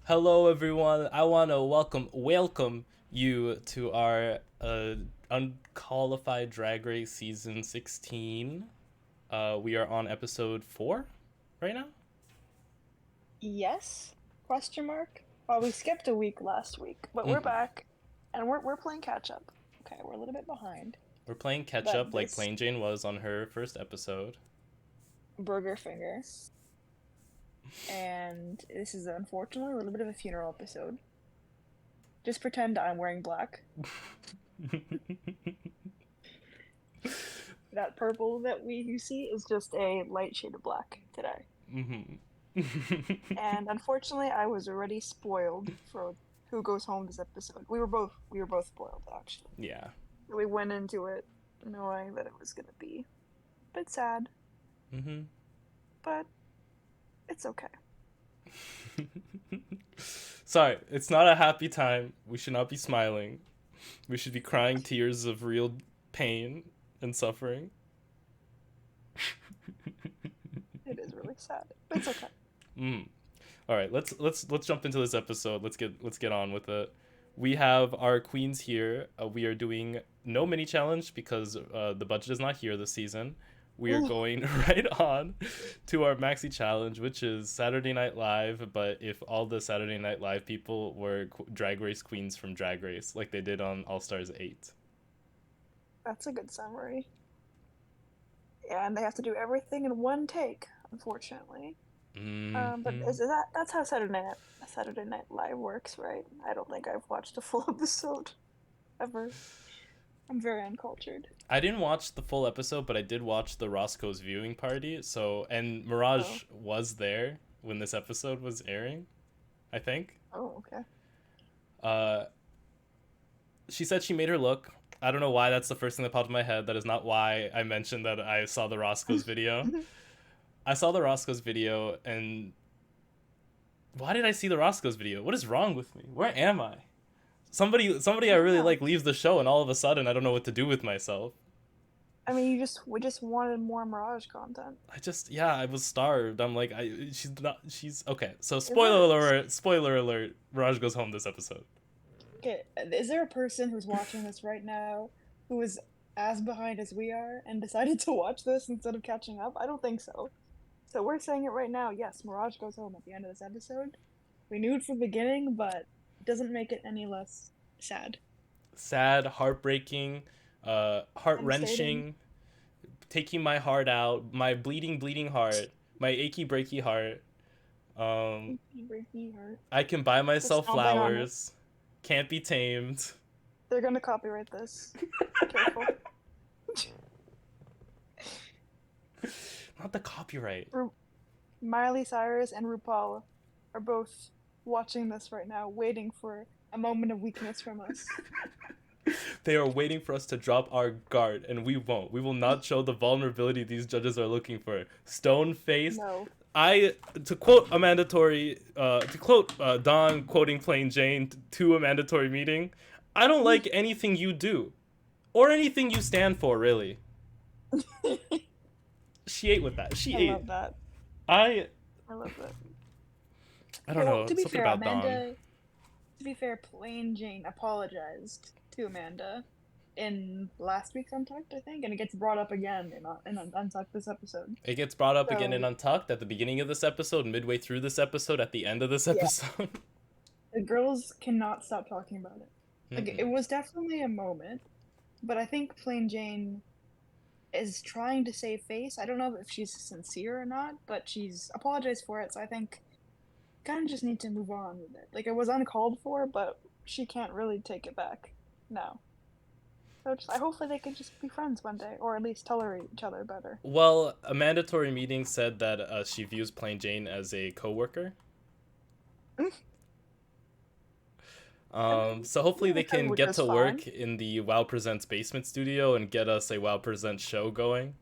Hello, everyone. I want to welcome you to our Unqualified Drag Race season 16. We are on episode 4 right now. Yes? Question mark? Well, we skipped a week last week, but we're hmm back, and we're playing catch up. Okay, we're a little bit behind, We're playing catch but up like this Plain Jane was on her first episode. burger finger, and this is unfortunately a little bit of a funeral episode. Just pretend I'm wearing black. That purple that you see is just a light shade of black today. hmm And unfortunately, I was already spoiled for who goes home this episode. We were both spoiled actually. yeah. We went into it knowing that it was gonna be a bit sad, hmm but it's okay. Sorry, it's not a happy time. We should not be smiling. We should be crying tears of real pain and suffering. It is really sad, but it's okay. Mm. All right, let's jump into this episode. Let's get on with it. We have our queens here. We are doing no mini challenge because the budget is not here this season. We are Ooh, going right on to our maxi challenge, which is Saturday Night Live. But if all the Saturday Night Live people were Drag Race queens from Drag Race, like they did on All Stars 8. that's a good summary. Yeah, and they have to do everything in one take, unfortunately. But Mm-hmm. is that's how Saturday Night Live works, right? I don't think I've watched a full episode ever. I'm very uncultured. I didn't watch the full episode, but I did watch the Roscoe's viewing party. So, and Oh, Mirage was there when this episode was airing, I think. oh, okay. Uh, she said she made her look. I don't know why that's the first thing that popped in my head. That is not why I mentioned that I saw the Roscoe's video. I saw the Roscoe's video, and why did I see the Roscoe's video? What is wrong with me? Where am I? Somebody I I don't really know. like leaves the show, and all of a sudden I don't know what to do with myself. I mean, we just wanted more Mirage content. Yeah, I was starved. I'm like, she's not, she's okay. So Is there spoiler alert. Raj goes home this episode. okay? Is there a person who's watching this right now who is as behind as we are and decided to watch this instead of catching up? I don't think so. So we're saying it right now. Yes, Mirage goes home at the end of this episode. We knew it from the beginning, but it doesn't make it any less sad. Sad, heartbreaking, heart Devastating. wrenching, taking my heart out, my bleeding heart, my achy breaky heart. Um, Breaky, breaky heart. I can buy We're myself stomping on it. flowers. Can't be tamed. They're gonna copyright this. Careful. Not the copyright. Ru- Miley Cyrus and RuPaul are both watching this right now, waiting for a moment of weakness from us. They are waiting for us to drop our guard, and we won't. We will not show the vulnerability these judges are looking for. Stone faced. No. I to quote a mandatory to quote Don quoting Plain Jane to a mandatory meeting. I don't like anything you do, or anything you stand for. Really, she ate with that. She I ate. love that. I I love that. I don't Okay, well, know to be something fair, about Don. Plain Jane apologized to Amanda in last week's Untucked, I think, and it gets brought up again in Untucked this episode. It gets brought up again in So, Untucked at the beginning of this episode, midway through this episode, at the end of this yeah, episode. the girls cannot stop talking about it. Like, it Mm-mm. was definitely a moment, but I think Plain Jane is trying to save face. I don't know if she's sincere or not, but she's apologized for it, so I think kind of just need to move on with it. Like, it was uncalled for, but she can't really take it back now. So just, I hopefully they could just be friends one day, or at least tolerate each other better. Well, a mandatory meeting said that she views Plain Jane as a coworker. I mean, So hopefully being a they can get coworker's to fine. work in the WoW Presents basement studio and get us a WoW Presents show going.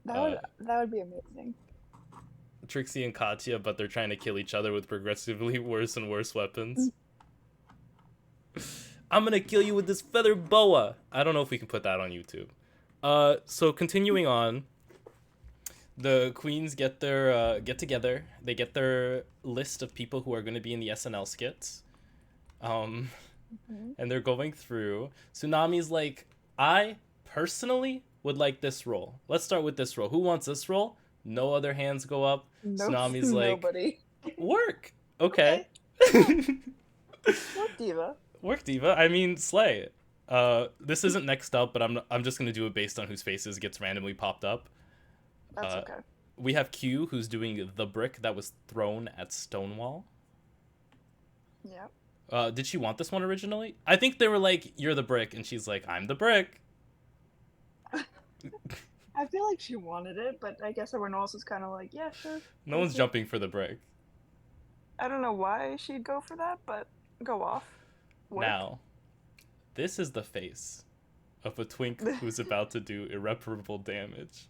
Uh, That would be amazing. Trixie and Katya, but they're trying to kill each other with progressively worse and worse weapons. I'm gonna kill you with this feather boa. I don't know if we can put that on YouTube. So continuing on, The queens get their get together. They get their list of people who are going to be in the SNL skits. Um, Mhm. and they're going through. Tsunami's like, I personally would like this role. Let's start with this role. Who wants this role? No other hands go up. Nope, Tsunami's like, nobody. work. Okay. Okay, yeah, what diva? Work, diva. I mean, slay. This isn't next up, but I'm just gonna do it based on whose faces gets randomly popped up. That's Uh, okay. we have Q, who's doing the brick that was thrown at Stonewall. Yeah. Did she want this one originally? I think they were like, "You're the brick," and she's like, "I'm the brick." I feel like she wanted it, but I guess everyone else was kind of like, yeah, sure. No one's jumping for the brick. I don't know why she'd go for that, but go off. Work. Now, this is the face of a twink who's about to do irreparable damage.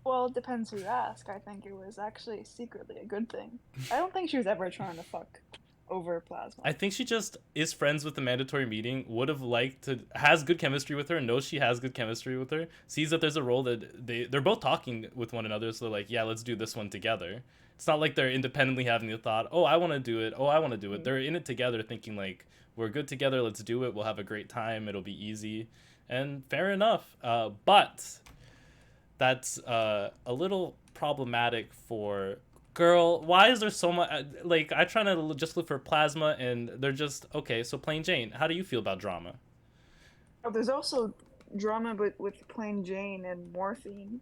Well, it depends who you ask. I think it was actually secretly a good thing. I don't think she was ever trying to fuck over Plasma. I think she just is friends with the mandatory meeting, would have liked to, has good chemistry with her, knows she has good chemistry with her, sees that there's a role that they're both talking with one another, so they're like, yeah, let's do this one together. It's not like they're independently having the thought, oh, I want to do it, oh, I want to do it. They're in it together thinking like, we're good together, let's do it, we'll have a great time, it'll be easy. And fair enough. But that's a little problematic for girl. Why is there so much? Like, I trying to just look for Plasma, and they're just okay. So Plain Jane, how do you feel about drama? Oh, there's also drama with Plain Jane and Morphine.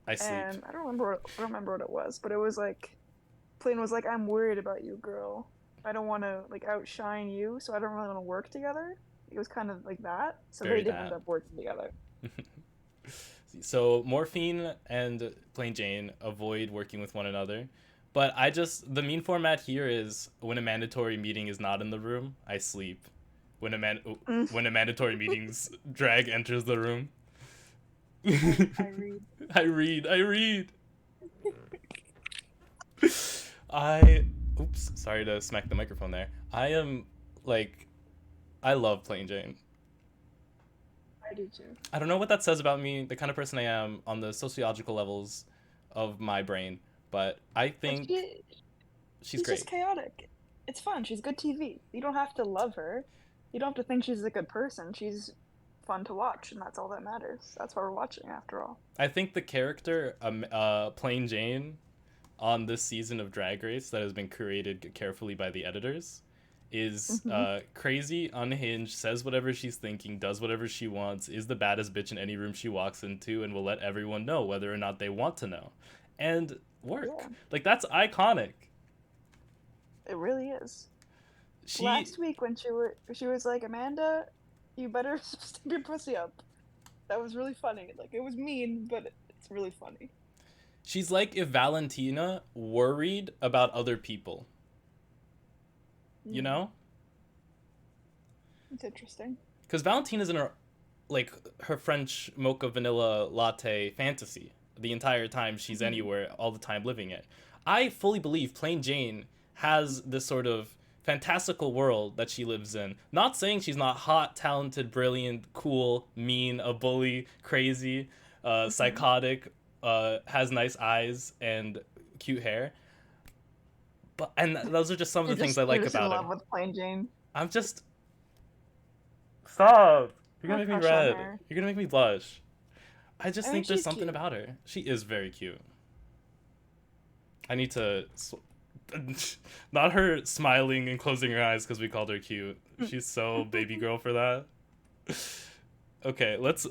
I sleep. And I don't remember what it was, but it was like Plain was like, I'm worried about you, girl. I don't want to like outshine you, so I don't really want to work together. It was kind of like that. So Very they didn't bad. end up working together. So Morphine and Plain Jane avoid working with one another. But the meme format here is when a mandatory meeting is not in the room, I sleep. When a mandatory meeting's drag enters the room, I read. I read. Oops, sorry to smack the microphone there. I am like, I love Plain Jane. I do too. I don't know what that says about me, the kind of person I am on the sociological levels of my brain, but I think she's great. She's just chaotic. It's fun. She's good TV. You don't have to love her. You don't have to think she's a good person. She's fun to watch, and that's all that matters. That's why we're watching, after all. I think the character, Plain Jane, on this season of Drag Race that has been curated carefully by the editors, is crazy, unhinged, says whatever she's thinking, does whatever she wants, is the baddest bitch in any room she walks into, and will let everyone know whether or not they want to know. And work. Yeah. Like, that's iconic. It really is. Last week when she was like, Amanda, you better step your pussy up. That was really funny. Like, it was mean, but it's really funny. She's like if Valentina worried about other people. You know? It's interesting. Because Valentina's in her French mocha vanilla latte fantasy the entire time she's anywhere, all the time living it. I fully believe Plain Jane has this sort of fantastical world that she lives in. Not saying she's not hot, talented, brilliant, cool, mean, a bully, crazy, psychotic, has nice eyes and cute hair. And those are just some of the things I like about her. You're in love with Plain Jane. I'm just... Stop! You're gonna make me red. You're gonna make me blush. I think there's something about her. She is very cute. I need to... Not her smiling and closing her eyes because we called her cute. She's so baby girl for that. Okay, let's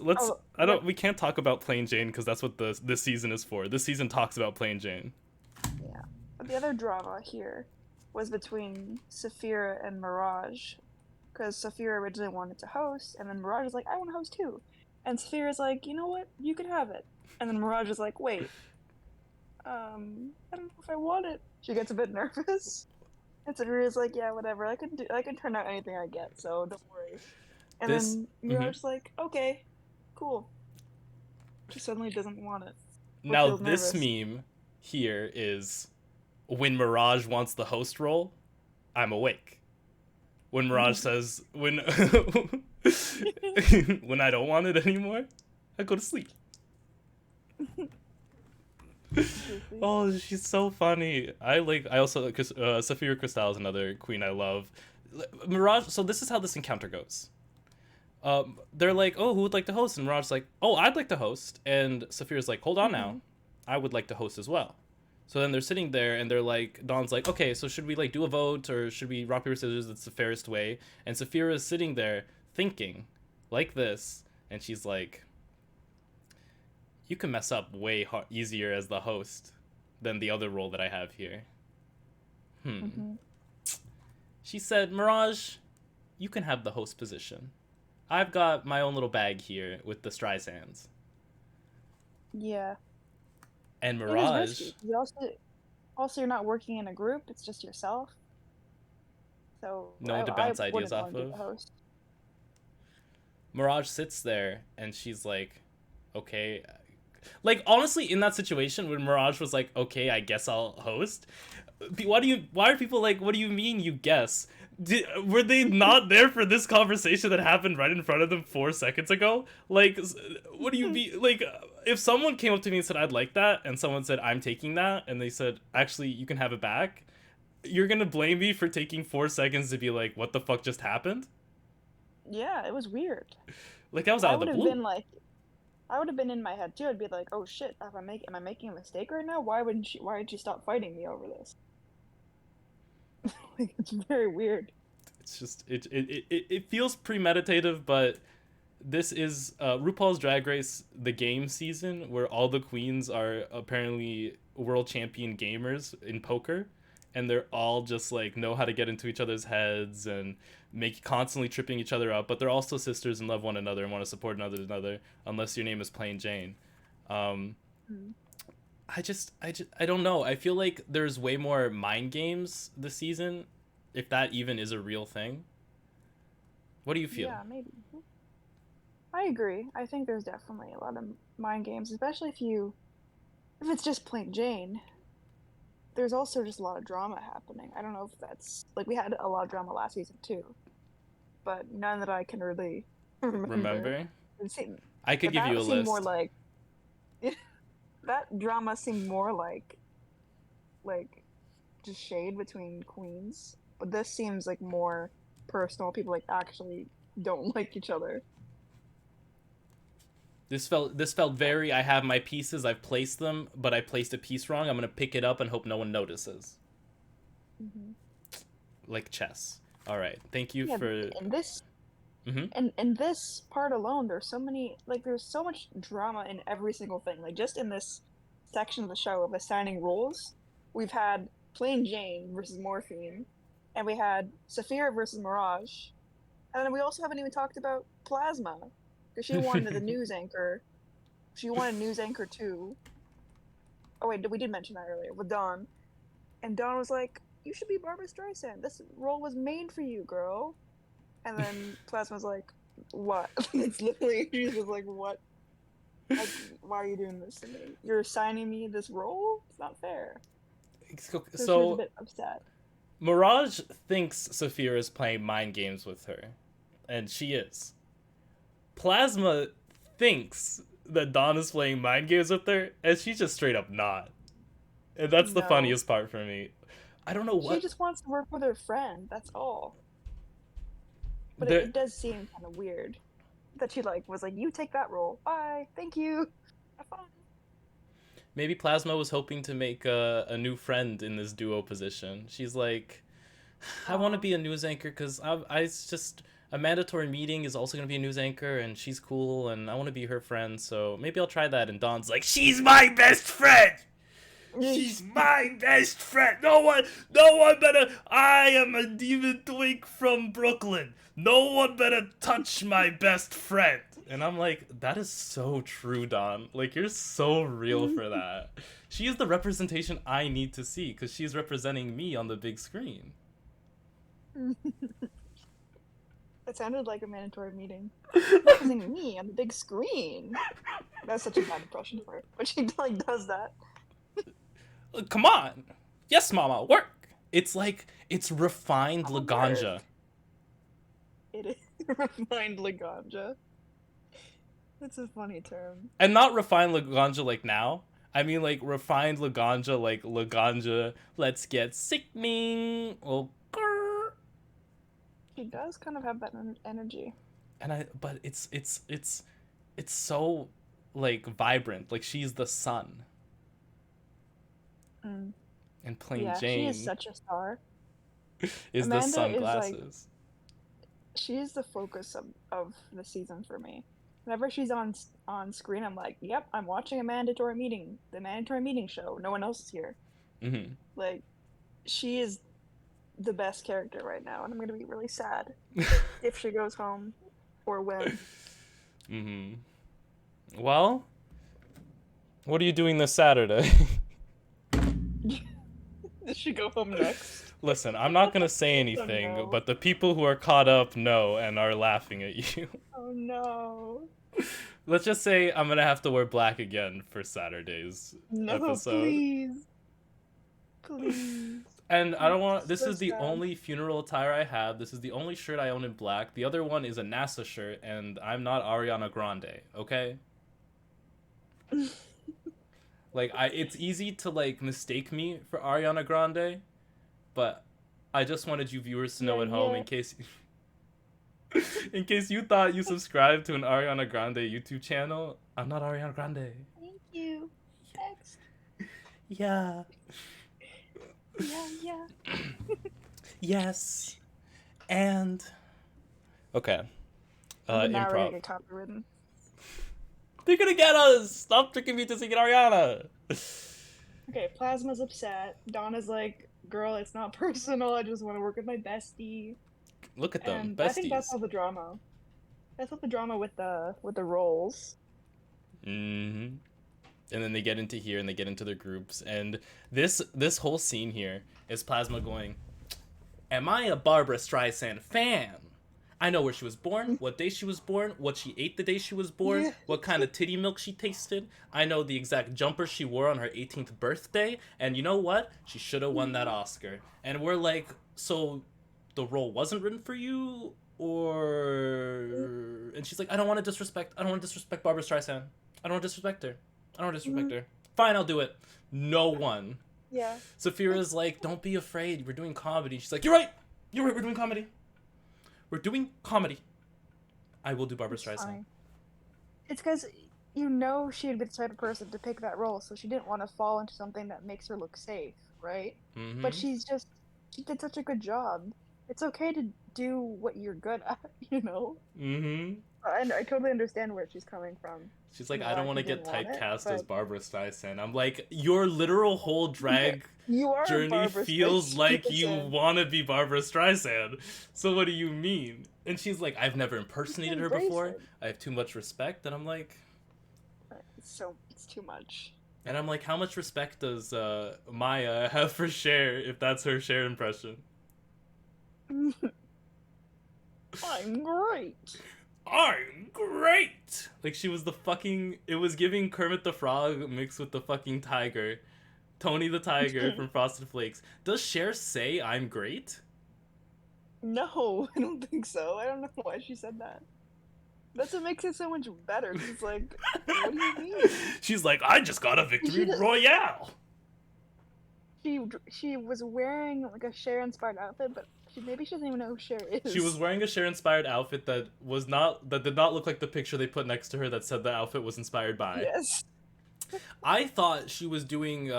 we can't talk about Plain Jane because that's what this season is for. This season talks about Plain Jane. Yeah. But the other drama here was between Saphira and Mirage. Because Saphira originally wanted to host, and then Mirage was like, I want to host too. And Saphira's like, you know what? You can have it. And then Mirage is like, wait. I don't know if I want it. She gets a bit nervous. And Saphira's like, yeah, whatever. I can turn out anything I get, so don't worry. And then Mirage's like, okay, cool. She suddenly doesn't want it. Now this meme here is when Mirage wants the host role, I'm awake. When Mirage says when when I don't want it anymore, I go to sleep. Oh, she's so funny. I also, because Saphira Crystal is another queen I love. Mirage, so this is how this encounter goes. They're like, oh, who would like to host? And Mirage's like, oh, I'd like to host. And Saphira's like, hold on now. I would like to host as well. So then they're sitting there and they're like, Dawn's like, okay, so should we like do a vote or should we rock, paper, scissors? That's the fairest way. And Saphira is sitting there thinking like this. And she's like, you can mess up way easier as the host than the other role that I have here. She said, Mirage, you can have the host position. I've got my own little bag here with the Strysands. Yeah. And Mirage... It is risky. Also, you're not working in a group, it's just yourself. So no one to bounce ideas off of. Mirage sits there and she's like, okay. Like, honestly, in that situation when Mirage was like, okay, I guess I'll host, why are people like, what do you mean you guess? Were they not there for this conversation that happened right in front of them 4 seconds ago? Like, what do you mean? Like, if someone came up to me and said, I'd like that, and someone said, I'm taking that, and they said, actually, you can have it back, you're gonna blame me for taking 4 seconds to be like, what the fuck just happened? Yeah, it was weird. Like, that was out of the blue. I would have been in my head too. I'd be like, "Oh shit, am I making a mistake right now? Why did she stop fighting me over this?" Like, it's very weird. It's just it feels premeditative, but this is RuPaul's Drag Race, the game season, where all the queens are apparently world champion gamers in poker, and they're all just like know how to get into each other's heads and constantly tripping each other up, but they're also sisters and love one another and want to support another, unless your name is Plain Jane. I don't know. I feel like there's way more mind games this season, if that even is a real thing. What do you feel? Yeah, maybe. I agree. I think there's definitely a lot of mind games, especially if it's just Plain Jane. There's also just a lot of drama happening. I don't know if that's... Like, we had a lot of drama last season, too. But none that I can really remember? I could give you a list. More like... that drama seemed more like just shade between queens. But this seems like more personal. People, like, actually don't like each other. This felt very, I have my pieces, I've placed them, but I placed a piece wrong. I'm going to pick it up and hope no one notices. Like chess. All right. Thank you for... In this... In this part alone, there's so much drama in every single thing. Like, just in this section of the show of assigning roles, we've had Plain Jane versus Morphine, and we had Saphira versus Mirage, and then we also haven't even talked about Plasma. Because she wanted the news anchor. She wanted news anchor too. Oh wait, we did mention that earlier with Dawn. And Dawn was like, you should be Barbara Streisand. This role was made for you, girl. And then Plasma was like, what? It's literally, she was like, what? Like, why are you doing this to me? You're assigning me this role? It's not fair. So she was a bit upset. Mirage thinks Saphira is playing mind games with her. And she is. Plasma thinks that Dawn is playing mind games with her, and she's just straight up not. And that's the funniest part for me. I don't know what... She just wants to work with her friend, that's all. But it does seem kind of weird that she was like, you take that role. Bye. Thank you. Have fun. Maybe Plasma was hoping to make a new friend in this duo position. She's like, I want to be a news anchor because it's just... A mandatory meeting is also going to be a news anchor, and she's cool, and I want to be her friend, so maybe I'll try that. And Dawn's like, she's my best friend! She's my best friend! No one better... I am a demon twink from Brooklyn. No one better touch my best friend. And I'm like, that is so true, Dawn. Like, you're so real for that. She is the representation I need to see, because she's representing me on the big screen. It sounded like a mandatory meeting. Representing me on the big screen. That's such a bad impression of her. But she does that. Come on. Yes, mama, work. It's like, it's refined Laganja. It is refined Laganja. It's a funny term. And not refined Laganja like now. I mean like refined Laganja like Laganja. Let's get sickening. Oh, grrr. She does kind of have that energy. But it's so like vibrant. Like she's the sun. Mm. And Plain Yeah, Jane she is such a star. is the Amanda sunglasses. is like, she is the focus of the season for me. Whenever she's on screen, I'm like, yep, I'm watching the mandatory meeting show. No one else is here. Mm-hmm. Like, she is the best character right now, and I'm gonna be really sad if she goes home or when. Mm-hmm. Well, what are you doing this Saturday? Does she go home next? Listen, I'm not gonna say anything, Oh, no. but the people who are caught up know and are laughing at you. Oh no. Let's just say I'm gonna have to wear black again for Saturday's episode. Please. Please. And I don't want. This So is the sad. only funeral attire I have. This is the only shirt I own in black. The other one is a NASA shirt, and I'm not Ariana Grande. Okay. Like it's easy to like mistake me for Ariana Grande, but I just wanted you viewers to know at home in case you thought you subscribed to an Ariana Grande YouTube channel. I'm not Ariana Grande. Thank you. Next. Yeah. Yeah. Yes. And okay. Now we're gonna Improv. get copywritten. They're gonna get us! Stop tricking me to sing Ariana! Okay, Plasma's upset. Donna's like, girl, it's not personal, I just want to work with my bestie. Look at them, And besties. I think that's all the drama. That's all the drama with the roles. Mm-hmm. And then they get into here and they get into their groups, and this whole scene here is Plasma going, am I a Barbara Streisand fan? I know where she was born, what day she was born, what she ate the day she was born, what kind of titty milk she tasted. I know the exact jumper she wore on her 18th birthday, and you know what? She should have won that Oscar. And we're like, so the role wasn't written for you? Or... And she's like, I don't want to disrespect Barbara Streisand. I don't want to disrespect her. Fine, I'll do it. No one. Yeah. Saphira's like, don't be afraid. We're doing comedy. She's like, you're right. We're doing comedy. I will do Barbara Streisand. Fine. It's because you know she'd be the type of person to pick that role, so she didn't want to fall into something that makes her look safe, right? Mm-hmm. But she did such a good job. It's okay to do what you're good at, you know? Mm-hmm. I totally understand where she's coming from. She's like, You know, I don't want to didn't get want it, typecast but as Barbara Streisand. I'm like, your literal whole drag you are journey Barbara feels Streisand. like you want to be Barbara Streisand. So what do you mean? And she's like, I've never impersonated her before. It. I have too much respect. And I'm like... It's too much. And I'm like, how much respect does Mhi'ya have for Cher if that's her Cher impression? I'm great. Like, she was the fucking... It was giving Kermit the Frog mixed with the fucking tiger. Tony the Tiger from Frosted Flakes. Does Cher say I'm great? No, I don't think so. I don't know why she said that. That's what makes it so much better. It's like, what do you mean? She's like, I just got a victory royale. She was wearing like a Cher-inspired outfit, but maybe she doesn't even know who Cher is. She was wearing a Cher-inspired outfit that did not look like the picture they put next to her that said the outfit was inspired by. Yes. I thought she was doing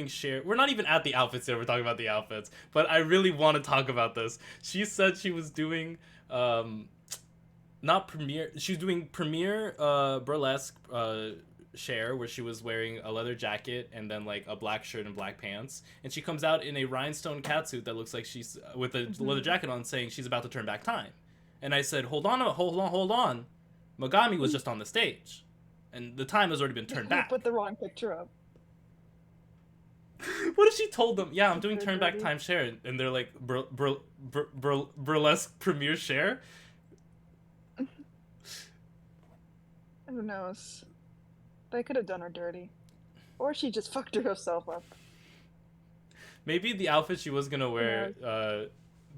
Cher. We're not even at the outfits yet. We're talking about the outfits, but I really want to talk about this. She said she was doing not premiere. She was doing premiere burlesque Cher, where she was wearing a leather jacket and then like a black shirt and black pants, and she comes out in a rhinestone catsuit that looks like she's with a leather jacket on, saying she's about to turn back time. And I said, hold on. Megami was just on the stage, and the time has already been turned back. Put the wrong picture up. What if she told them, yeah, I'm doing turn back time Cher, and they're like, burlesque premiere Cher? Who knows? They could have done her dirty. Or she just fucked herself up. Maybe the outfit she was gonna wear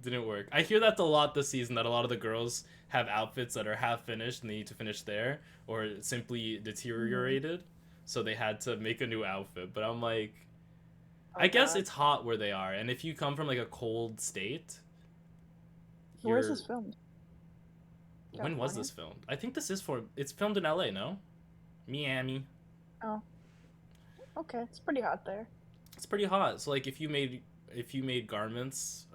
Didn't work. I hear that a lot this season, that a lot of the girls have outfits that are half finished and they need to finish there, or simply deteriorated, so they had to make a new outfit. But I'm like, I guess it's hot where they are, and if you come from like a cold state, Where's this filmed? When was this filmed? I think it's filmed in LA, no? Miami. Oh. Okay, it's pretty hot there. It's pretty hot. So like if you made garments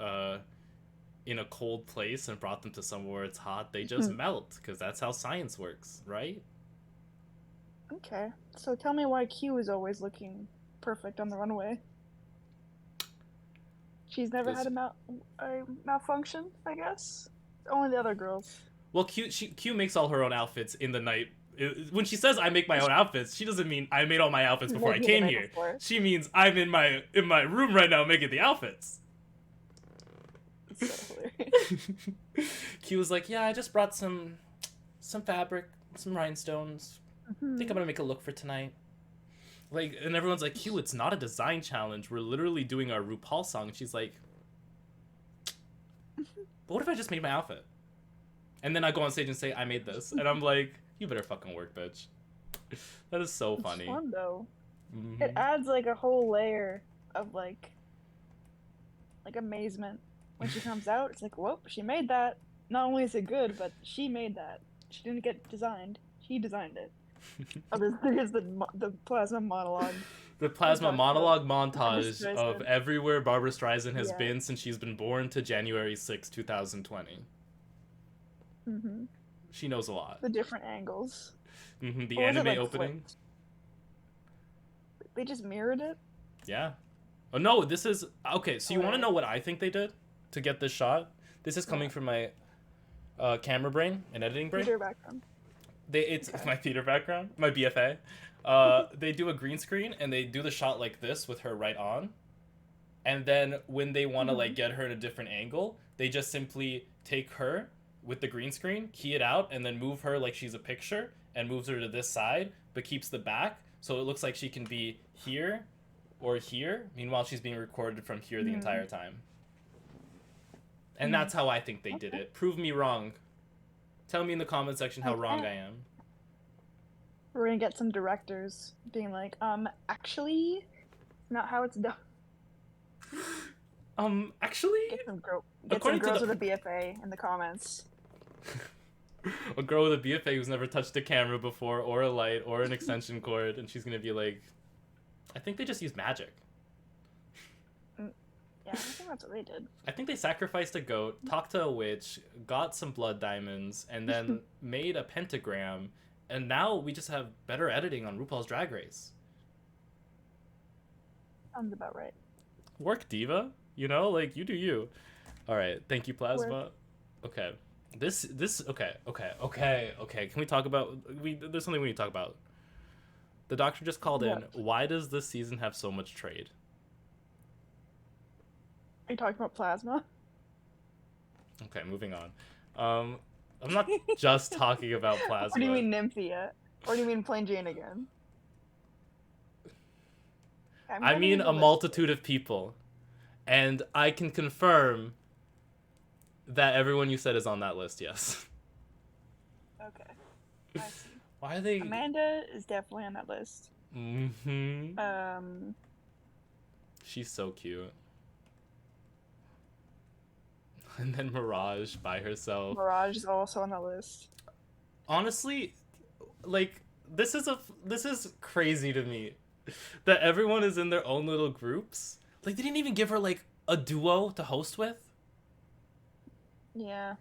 in a cold place and brought them to somewhere it's hot, they just melt, because that's how science works, right? Okay. So tell me why Q is always looking perfect on the runway. She's never had a malfunction, I guess. Only the other girls. Well, Q makes all her own outfits in the night. When she says I make my own outfits, she doesn't mean I made all my outfits before I came here. She means I'm in my room right now making the outfits. It's so hilarious. Q was like, yeah, I just brought some fabric, some rhinestones. I think I'm gonna make a look for tonight. Like, and everyone's like, Q, it's not a design challenge. We're literally doing our RuPaul song. And she's like, but what if I just made my outfit? And then I go on stage and say, I made this. And I'm like, you better fucking work, bitch. That is so funny. It's fun, though. It adds, like, a whole layer of, like amazement. When she comes out, it's like, whoop, she made that. Not only is it good, but she made that. She didn't get designed. She designed it. Oh, there's the plasma monologue. The plasma monologue montage of everywhere Barbara Streisand has been since she's been born to January 6, 2020. She knows a lot. The different angles. The anime opening. Flipped? They just mirrored it? Yeah. Oh, no, this is... Okay, so you want to know what I think they did to get this shot? This is coming from my camera brain and editing brain. Theater background. It's my theater background, my BFA. They do a green screen and they do the shot like this with her right on. And then when they want to like get her in a different angle, they just simply take her with the green screen, key it out, and then move her like she's a picture and moves her to this side, but keeps the back. So it looks like she can be here or here. Meanwhile, she's being recorded from here the entire time. And that's how I think they did it. Prove me wrong. Tell me in the comment section how wrong I am. We're gonna get some directors being like, actually, not how it's done. Actually? Get some girls with a BFA in the comments. A girl with a BFA who's never touched a camera before, or a light, or an extension cord, and she's gonna be like, I think they just used magic. Yeah, I think that's what they did. I think they sacrificed a goat, talked to a witch, got some blood diamonds, and then made a pentagram, and now we just have better editing on RuPaul's Drag Race. Sounds about right. Work, diva. You know, like, you do you. Alright, thank you, Plasma. Work. Okay. Okay. Can we talk about... There's something we need to talk about. The doctor just called in. Why does this season have so much trade? Are you talking about Plasma? Okay, moving on. I'm not just talking about Plasma. What do you mean Nymphia? Or do you mean Plain Jane again? I mean a multitude of people. And I can confirm that everyone you said is on that list, yes. Okay. I see. Why are they... Amanda is definitely on that list. She's so cute. And then Mirage by herself. Mirage is also on the list. Honestly, like, this is crazy to me. That everyone is in their own little groups. Like, they didn't even give her, like, a duo to host with. Yeah.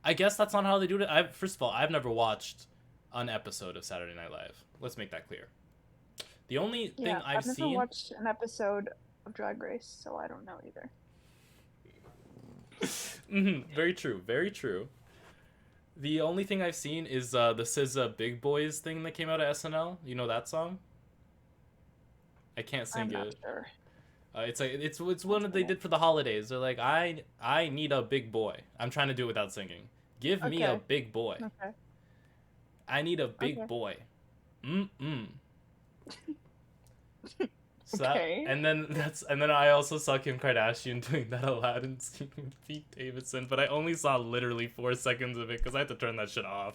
I guess that's not how they do it. First of all, I've never watched an episode of Saturday Night Live. Let's make that clear. The only thing I've seen... I've never watched an episode of Drag Race, so I don't know either. Very true. Very true. The only thing I've seen is the SZA Big Boys thing that came out of SNL. You know that song? I can't sing it. I'm not sure. It's one that they did for the holidays. They're like, I need a big boy. I'm trying to do it without singing. Give me a big boy. Okay. I need a big boy. So Okay. and then I also saw Kim Kardashian doing that Aladdin scene with Pete Davidson, but I only saw literally 4 seconds of it because I had to turn that shit off.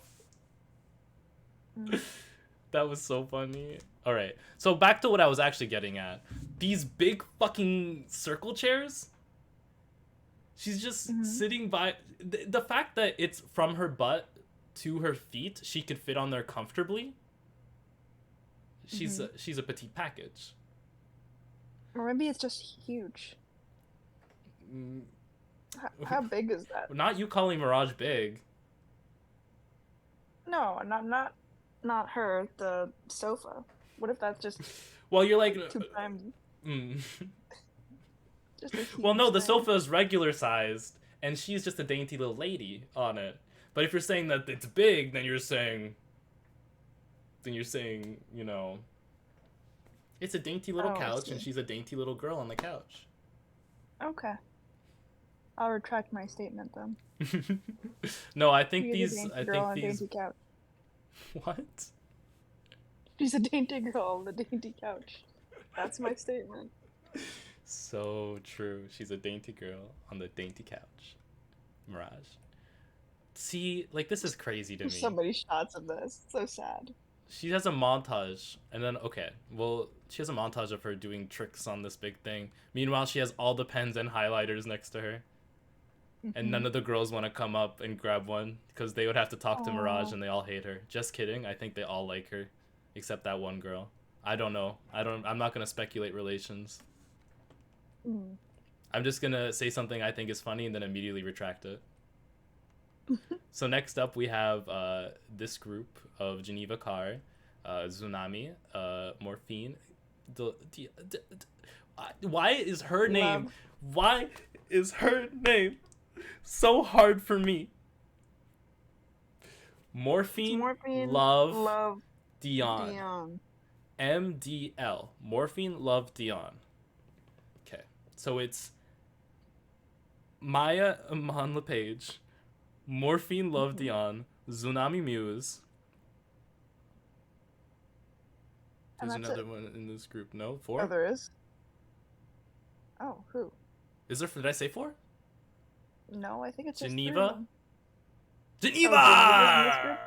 Mm. That was so funny. All right, so back to what I was actually getting at. These big fucking circle chairs. She's just sitting by. The fact that it's from her butt to her feet, she could fit on there comfortably. She's a petite package. Or maybe it's just huge. How big is that? Not you calling Mirage big. No, not her. The sofa. What if that's just? Well, you're like 2 times. Just a well, no, the huge sofa is regular sized, and she's just a dainty little lady on it. But if you're saying that it's big, then you're saying, you know, it's a dainty little couch, and she's a dainty little girl on the couch. Okay. I'll retract my statement then. No, I think She's these. a dainty I girl think on a these. dainty couch. What? She's a dainty girl on the dainty couch. That's my statement. So true. She's a dainty girl on the dainty couch. Mirage. See, like, this is crazy to me. So many shots of this. So sad. She has a montage, and then, okay, well, she has a montage of her doing tricks on this big thing. Meanwhile, she has all the pens and highlighters next to her. And none of the girls want to come up and grab one, because they would have to talk to Mirage, and they all hate her. Just kidding. I think they all like her, except that one girl. I don't know. I'm not going to speculate relations. I'm just going to say something I think is funny, and then immediately retract it. So next up we have this group of Geneva Car, Tsunami, Morphine. Why is her name so hard for me? Morphine Love Dion. MDL. Morphine Love Dion. Okay, so it's yaImanLe'Paige, Morphine Love Dion, Tsunami Muse. There's another one in this group. No? 4? Oh, there is? Oh, who? Is there? Did I say 4? No, I think it's just Geneva? 3 Geneva!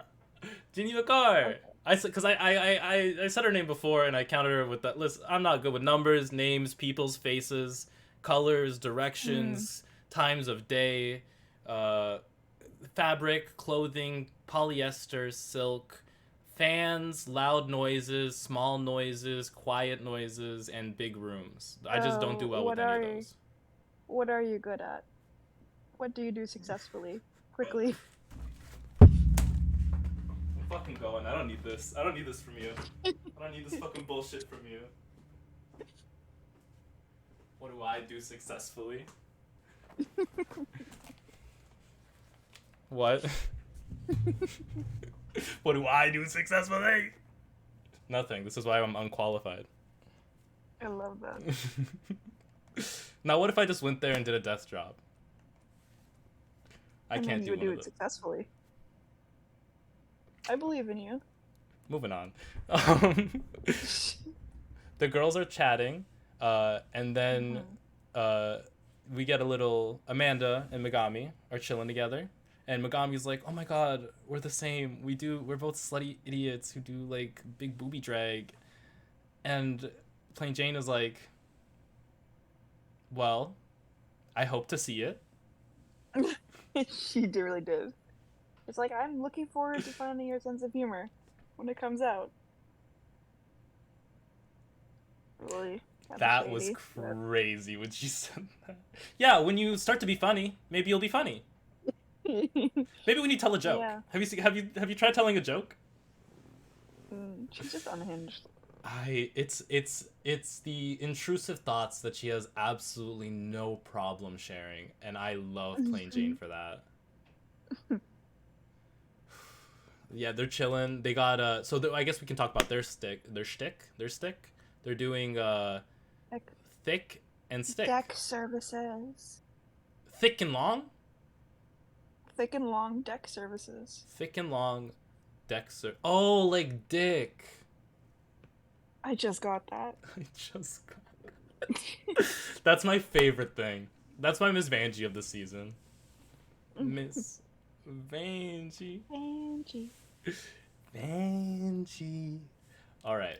Oh, Geneva Car! Okay. I said, because I said her name before and I counted her with that list. I'm not good with numbers, names, people's faces, colors, directions, times of day, fabric, clothing, polyester, silk, fans, loud noises, small noises, quiet noises, and big rooms. I just don't do well with any of those. What are you good at? What do you do successfully? Quickly. I'm fucking going. I don't need this. I don't need this from you. I don't need this fucking bullshit from you. What do I do successfully? What? What do I do successfully? Nothing. This is why I'm unqualified. I love that. Now, what if I just went there and did a death drop? I can't you would do do it successfully. I believe in you. Moving on. The girls are chatting, and then we get a little. Amanda and Megami are chilling together, and Megami's like, "Oh my god, we're the same. We're both slutty idiots who do like big booby drag," and Plain Jane is like, "Well, I hope to see it." She really did. It's like, I'm looking forward to finding your sense of humor when it comes out. Really? That was crazy when she said that. Yeah, when you start to be funny, maybe you'll be funny. Maybe when you tell a joke. Yeah. Have you tried telling a joke? She's just unhinged. It's the intrusive thoughts that she has absolutely no problem sharing, and I love Plain Jane for that. Yeah, they're chilling. They got I guess we can talk about their shtick. They're doing thick and stick. Deck services. Thick and long? Thick and long deck services. Thick and long deck Oh, like dick. I just got that. I just got That's my favorite thing. That's my Miss Vanjie of the season. Miss Vanjie. Angie. Vanjie. Alright.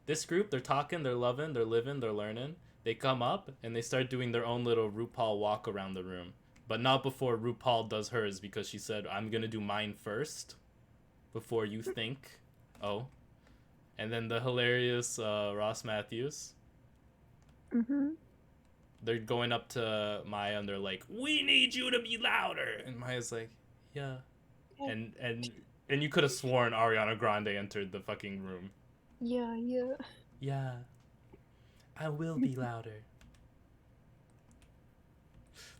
This group, they're talking, they're loving, they're living, they're learning. They come up and they start doing their own little RuPaul walk around the room. But not before RuPaul does hers, because she said, I'm gonna do mine first before you think. Oh. And then the hilarious Ross Matthews. Mm-hmm. They're going up to Mhi'ya and they're like, "We need you to be louder." And Maya's like, "Yeah." And you could have sworn Ariana Grande entered the fucking room. Yeah. Yeah. I will be louder.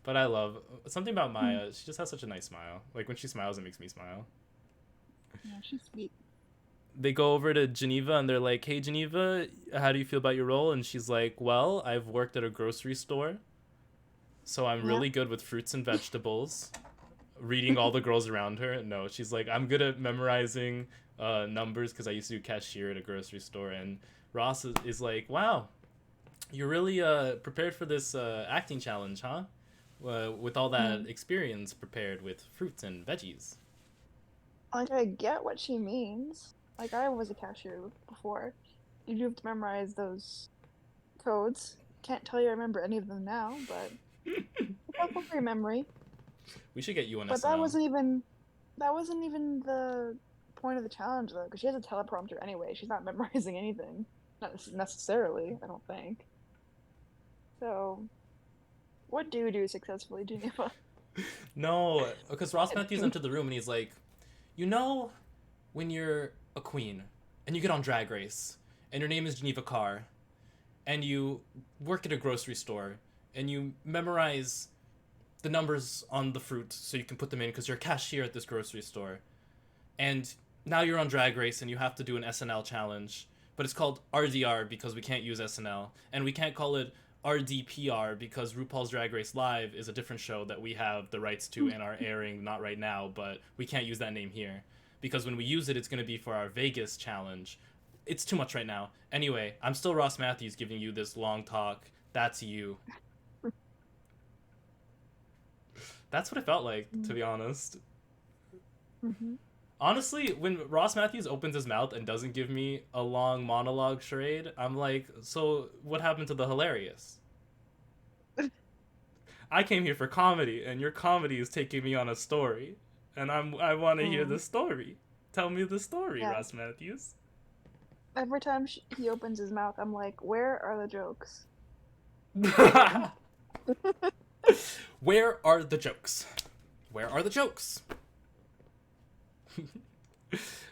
But I love something about Mhi'ya. She just has such a nice smile. Like when she smiles, it makes me smile. Yeah, she's sweet. They go over to Geneva and they're like, "Hey Geneva, how do you feel about your role?" And she's like, "Well, I've worked at a grocery store, so I'm really good with fruits and vegetables." Reading all the girls around her. No, she's like, "I'm good at memorizing numbers because I used to do cashier at a grocery store." And Ross is like, "Wow, you're really prepared for this acting challenge, huh? With all that experience prepared with fruits and veggies." Like, I get what she means. Like, I was a cashier before. You do have to memorize those codes. Can't tell you I remember any of them now, but it's helpful for your memory. We should get you on But SNL. that wasn't even the point of the challenge though, because she has a teleprompter anyway. She's not memorizing anything, not necessarily. I don't think. So, what do you do successfully, Geneva? No, because Ross Matthews entered the room and he's like, "You know, when you're a queen and you get on Drag Race and your name is Geneva Carr and you work at a grocery store and you memorize the numbers on the fruit so you can put them in because you're a cashier at this grocery store. And now you're on Drag Race and you have to do an SNL challenge, but it's called RDR because we can't use SNL, and we can't call it RDPR because RuPaul's Drag Race Live is a different show that we have the rights to and are airing not right now, but we can't use that name here because when we use it, it's going to be for our Vegas challenge. It's too much right now. Anyway, I'm still Ross Matthews giving you this long talk. That's you." That's what it felt like, to be honest. Mm-hmm. Honestly, when Ross Matthews opens his mouth and doesn't give me a long monologue charade, I'm like, so what happened to the hilarious? I came here for comedy, and your comedy is taking me on a story, and I want to hear the story. Tell me the story, Ross Matthews. Every time he opens his mouth, I'm like, where are the jokes? Where are the jokes? Where are the jokes?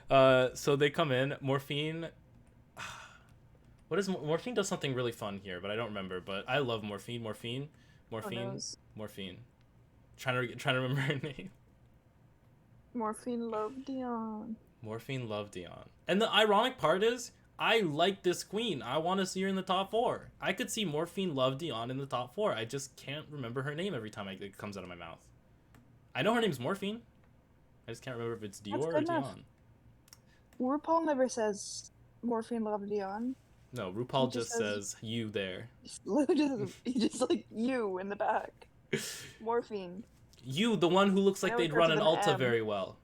So they come in. Morphine. What is Morphine? Does something really fun here, but I don't remember. But I love Morphine. Morphine. Trying to remember her name. Morphine Love Dion. Morphine Love Dion. And the ironic part is, I like this queen. I want to see her in the top 4. I could see Morphine Love Dion in the top 4. I just can't remember her name every time it comes out of my mouth. I know her name's Morphine. I just can't remember if it's Dior or Dion. RuPaul never says Morphine Love Dion. No, RuPaul just says you there. He just like you in the back. Morphine. You, the one who looks like they'd run an Ulta very well.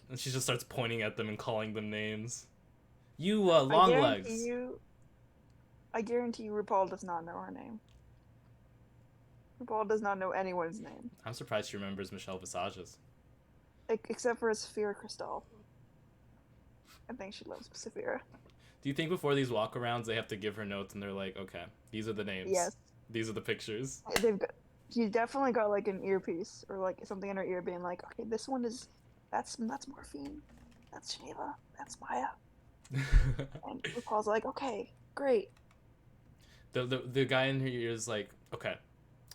And she just starts pointing at them and calling them names. You, long legs. I guarantee you RuPaul does not know her name. RuPaul does not know anyone's name. I'm surprised she remembers Michelle Visage's. Except for Saphira Crystal. I think she loves Saphira. Do you think before these walk-arounds they have to give her notes and they're like, okay, these are the names. Yes. These are the pictures. She's definitely got like an earpiece or like something in her ear being like, okay, this one is, that's Morphine. That's Geneva. That's Mhi'ya. And RuPaul's like, okay, great. The guy in her ear is like, okay,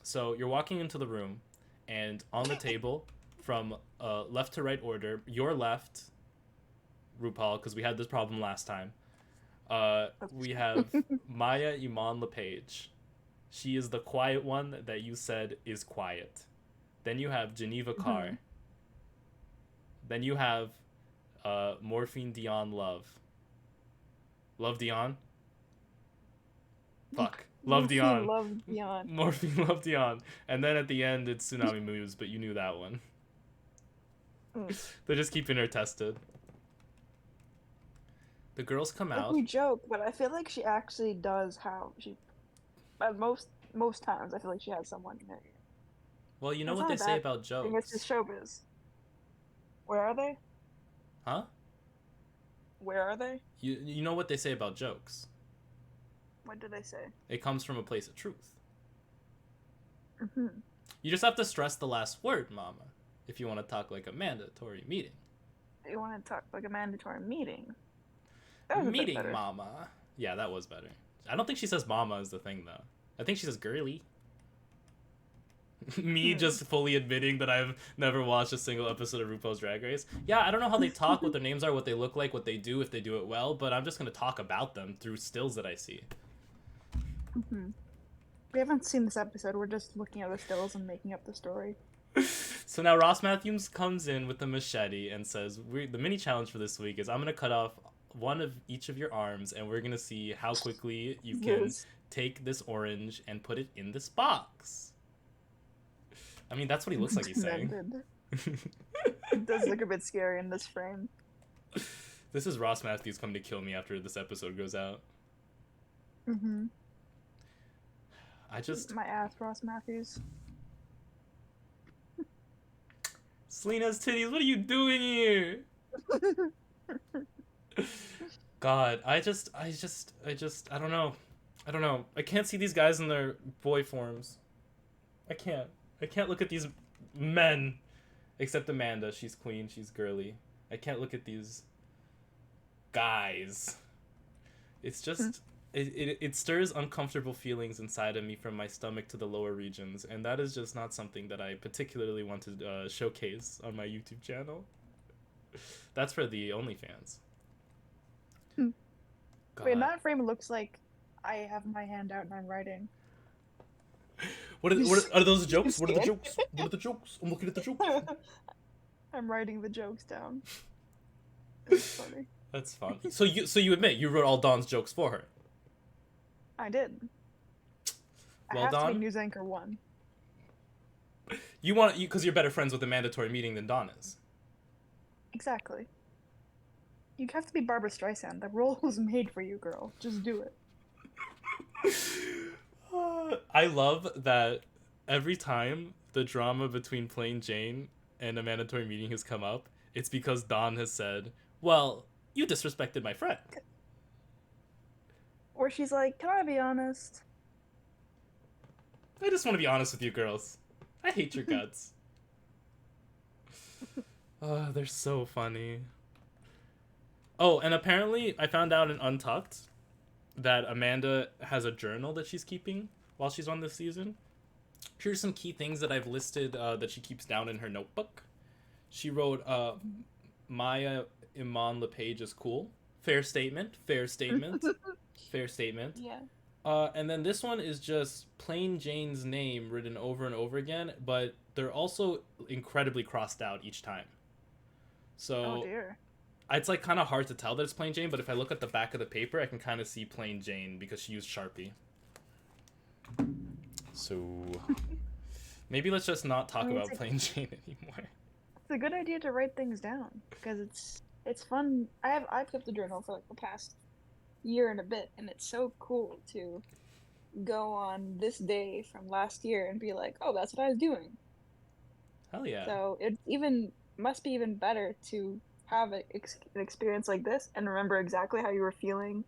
so you're walking into the room and on the table from left to right order, your left, RuPaul, because we had this problem last time, we have yaImanLe'Paige. She is the quiet one that you said is quiet. Then you have Geneva Carr. Mm-hmm. Then you have Morphine Dion Love. Love Dion. Fuck. Love Morphine Dion. loved Dion. Morphine Love Dion. And then at the end, it's Tsunami Moves, but you knew that one. Mm. They're just keeping her tested. The girls come Like out. we joke, but I feel like she actually does have at most times I feel like she has someone in her ear. Well, you know It's what not they a say bad about thing. It's just jokes. showbiz. Where are they? Huh? Where are they? You know what they say about jokes. What did they say? It comes from a place of truth. Mm-hmm. You just have to stress the last word, mama, if you want to talk like a mandatory meeting. You want to talk like a mandatory meeting? That was a bit Meeting, better. mama. Yeah, that was better. I don't think she says mama is the thing, though. I think she says girly. Me just fully admitting that I've never watched a single episode of RuPaul's Drag Race. Yeah, I don't know how they talk, what their names are, what they look like, what they do, if they do it well, but I'm just going to talk about them through stills that I see. Mm-hmm. We haven't seen this episode. We're just looking at the stills and making up the story. So now Ross Matthews comes in with the machete and says, the mini challenge for this week is I'm going to cut off one of each of your arms, and we're going to see how quickly you can take this orange and put it in this box. I mean, that's what he looks like he's saying. It does look a bit scary in this frame. This is Ross Matthews coming to kill me after this episode goes out. Mm-hmm. My ass, Ross Matthews. Selena's titties, what are you doing here? God, I don't know. I can't see these guys in their boy forms. I can't look at these men. Except Amanda, she's queen, she's girly. I can't look at these guys. It's just... It stirs uncomfortable feelings inside of me from my stomach to the lower regions, and that is just not something that I particularly want to showcase on my YouTube channel. That's for the OnlyFans. Wait, that frame looks like I have my hand out and I'm writing. What are those jokes? What are the jokes? What are the jokes? I'm looking at the jokes. I'm writing the jokes down. It's funny. That's fun. So you admit you wrote all Dawn's jokes for her? I did. Well, I have Dawn, to be News Anchor 1. You because you're better friends with a mandatory meeting than Dawn is. Exactly. You have to be Barbara Streisand. The role was made for you, girl. Just do it. I love that every time the drama between Plain Jane and a mandatory meeting has come up, it's because Dawn has said, well, you disrespected my friend. Or she's like, can I be honest? I just want to be honest with you girls. I hate your guts. Oh, they're so funny. Oh, and apparently I found out in Untucked that Amanda has a journal that she's keeping while she's on this season. Here's some key things that I've listed that she keeps down in her notebook. She wrote, yaImanLe'Paige is cool. Fair statement. Fair statement. Fair statement. Yeah. And then this one is just Plain Jane's name written over and over again, but they're also incredibly crossed out each time. So oh dear. It's like kind of hard to tell that it's Plain Jane, but if I look at the back of the paper, I can kind of see Plain Jane because she used Sharpie. So maybe let's just not talk about Plain Jane anymore. It's a good idea to write things down because it's fun. I've kept a journal for like the past year and a bit, and it's so cool to go on this day from last year and be like, oh, that's what I was doing. Hell yeah. So it must be even better to have an experience like this and remember exactly how you were feeling,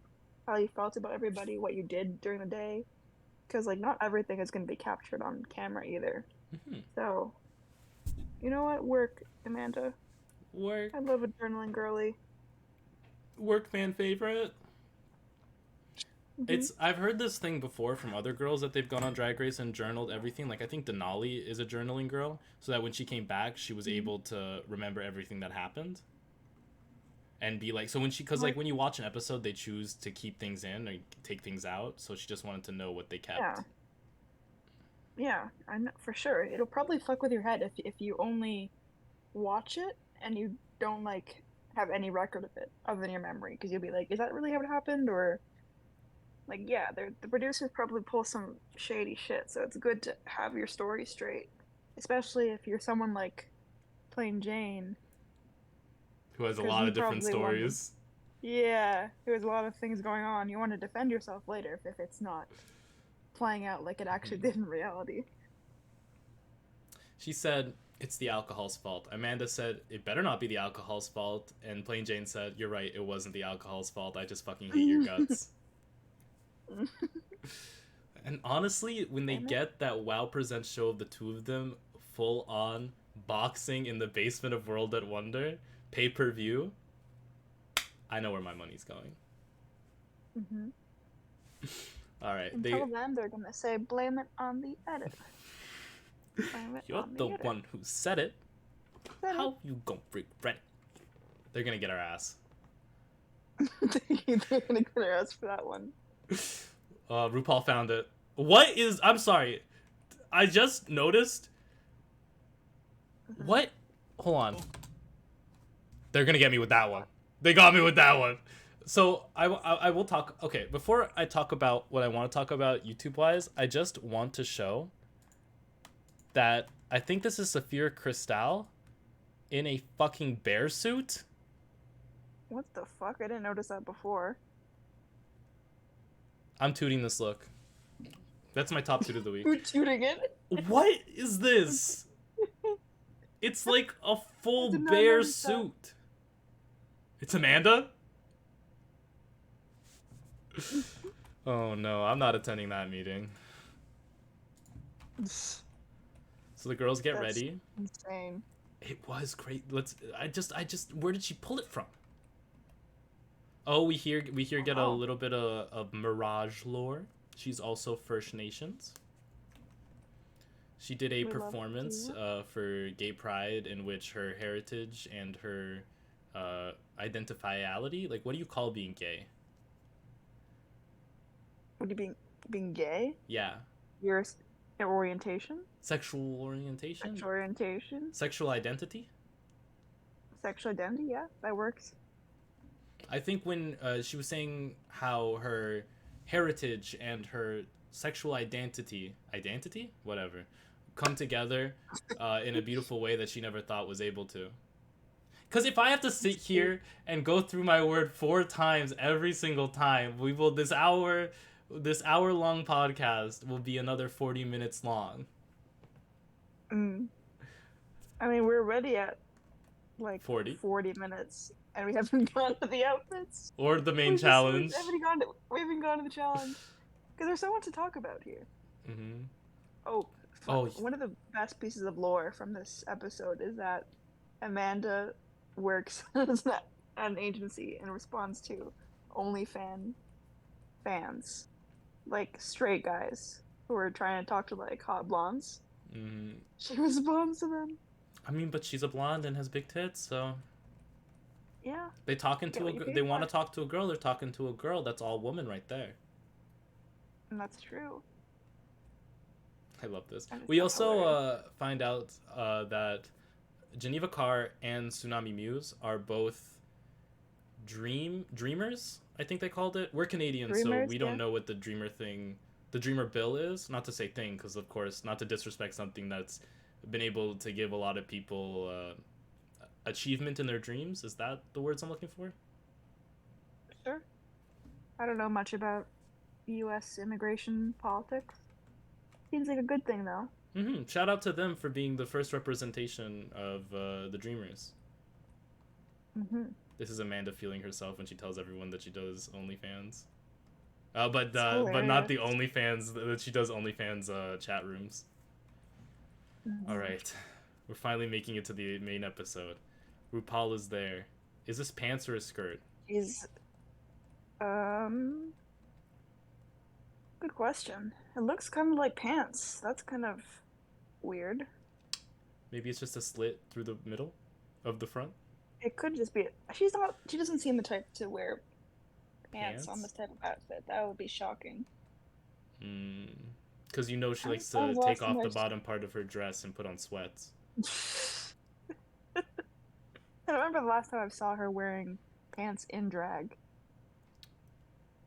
how you felt about everybody, what you did during the day, because like not everything is going to be captured on camera either. Mm-hmm. So you know what, work, Amanda. Work. I love a journaling girly. Work fan favorite. Mm-hmm. I've heard this thing before from other girls that they've gone on Drag Race and journaled everything. Like I think Denali is a journaling girl, so that when she came back, she was able to remember everything that happened. And be like, so when because like when you watch an episode, they choose to keep things in or take things out. So she just wanted to know what they kept. Yeah, I know for sure. It'll probably fuck with your head if you only watch it and you don't like have any record of it other than your memory, because you'll be like, is that really how it happened? Or like, yeah, the producers probably pull some shady shit, so it's good to have your story straight, especially if you're someone like Plain Jane, Who has a because lot you of different probably want to, stories. yeah, there's a lot of things going on. You want to defend yourself later if it's not playing out like it actually did in reality. She said, it's the alcohol's fault. Amanda said, it better not be the alcohol's fault. And Plain Jane said, you're right, it wasn't the alcohol's fault. I just fucking hate your guts. And honestly, when they get that WoW Presents show of the two of them full on boxing in the basement of World at Wonder, pay-per-view, I know where my money's going. Mm-hmm. Alright. Until then, they're gonna say, blame it on the edit. You're the one who said it. How you gonna regret it? They're gonna get our ass. They're gonna get our ass for that one. RuPaul found it. What is... I'm sorry. I just noticed... What? Hold on. They're gonna get me with that one. They got me with that one. So, I will talk... Okay, before I talk about what I want to talk about YouTube-wise, I just want to show that I think this is Saphira Crystal in a fucking bear suit. What the fuck? I didn't notice that before. I'm tooting this look. That's my top toot of the week. You're tooting it? What is this? It's like a full bear suit. It's Amanda? Oh no, I'm not attending that meeting. So the girls get ready. Insane. It was great. I just where did she pull it from? Oh, we hear get a little bit of Mirage lore. She's also First Nations. She did a performance for Gay Pride in which her heritage and her identifiality, like what do you call being gay? What do you being gay? Yeah. Your orientation? Sexual orientation? Sexual orientation? Sexual identity? Sexual identity, yeah, that works. I think when she was saying how her heritage and her sexual identity, whatever, come together in a beautiful way that she never thought was able to. Because if I have to sit here and go through my word 4 times every single time, this hour long podcast will be another 40 minutes long. I mean, we're already at like 40 minutes, and we haven't gone to the outfits or the main challenge. We haven't gone to the challenge because there's so much to talk about here. One of the best pieces of lore from this episode is that Amanda works as an agency in response to fans, like straight guys who are trying to talk to like hot blondes. She responds to them. I mean, but she's a blonde and has big tits, so yeah. They want to talk to a girl. They're talking to a girl. That's all woman right there. And that's true. I love this. We also find out that Geneva Carr and Tsunami Muse are both dreamers, I think they called it. We're Canadian, so we don't know what the dreamer bill is. Not to say thing, because of course, not to disrespect something that's been able to give a lot of people achievement in their dreams. Is that the words I'm looking for? Sure. I don't know much about U.S. immigration politics. Seems like a good thing, though. Shout out to them for being the first representation of the Dreamers. This is Amanda feeling herself when she tells everyone that she does OnlyFans. But not the OnlyFans, that she does OnlyFans chat rooms. Alright. We're finally making it to the main episode. RuPaul is there. Is this pants or a skirt? Good question. It looks kind of like pants. That's kind of weird. Maybe it's just a slit through the middle of the front? It could just be... She doesn't seem the type to wear pants on this type of outfit. That would be shocking. Because she likes to take off the bottom part of her dress and put on sweats. I remember the last time I saw her wearing pants in drag.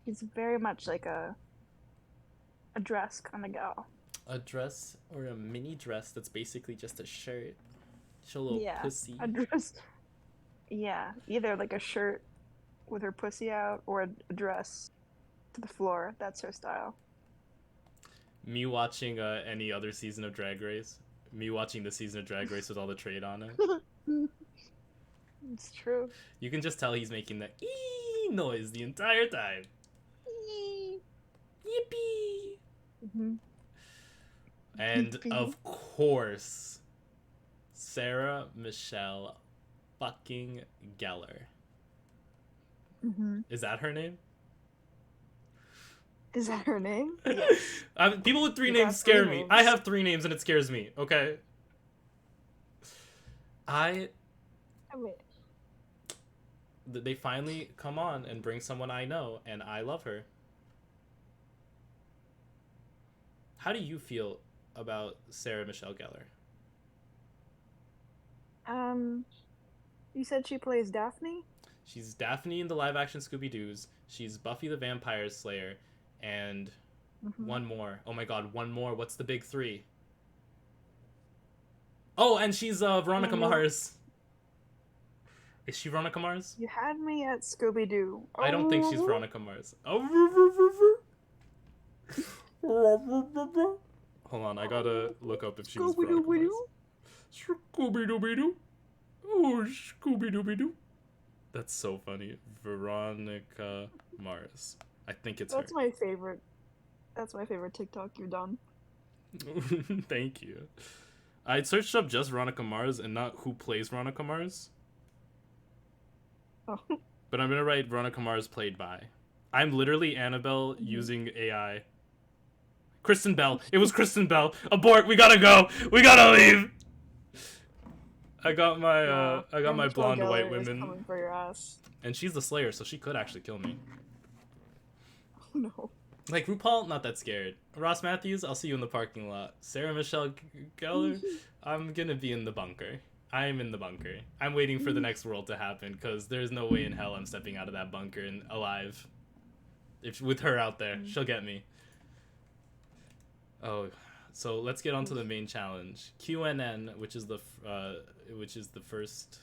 She's very much like a dress kind of gal. A dress or a mini dress that's basically just a shirt. Show a little Yeah, pussy. a dress. Yeah, either like a shirt with her pussy out or a dress to the floor. That's her style. Me watching any other season of Drag Race. Me watching the season of Drag Race with all the trade on it. It's true. You can just tell he's making the ee noise the entire time. Yippee! Mm-hmm. And Yippee. of course, Sarah Michelle fucking Gellar. Mm-hmm. Is that her name? Is that her name? Yes. People with three You names got three scare me. names. I have 3 names and it scares me, okay? They finally come on and bring someone I know, and I love her. How do you feel about Sarah Michelle Gellar? You said she plays Daphne? She's Daphne in the live-action Scooby-Doo's. She's Buffy the Vampire Slayer, and one more. Oh my god, one more. What's the big 3? Oh, and she's Veronica Mars. Is she Veronica Mars? You had me at Scooby-Doo. I don't think she's Veronica Mars. Hold on, I gotta look up if she's Veronica Mars. Scooby-Dooby-Doo. Oh, Scooby-Dooby-Doo. That's so funny. Veronica Mars. I think it's That's her. my favorite. That's my favorite TikTok you've done. Thank you. I searched up just Veronica Mars and not who plays Veronica Mars. Oh. But I'm gonna write Veronica Mars played by. I'm literally Annabelle using AI. Kristen Bell. It was Kristen Bell. Abort. We gotta go. We gotta leave. I got my blonde white women. Coming for your ass. And she's the Slayer, so she could actually kill me. Oh no. Like RuPaul, not that scared. Ross Matthews, I'll see you in the parking lot. Sarah Michelle Gellar, I'm gonna be in the bunker. I'm in the bunker. I'm waiting for the next world to happen because there's no way in hell I'm stepping out of that bunker and alive. If with her out there, she'll get me. Oh, so let's get on to the main challenge. QNN, which is the first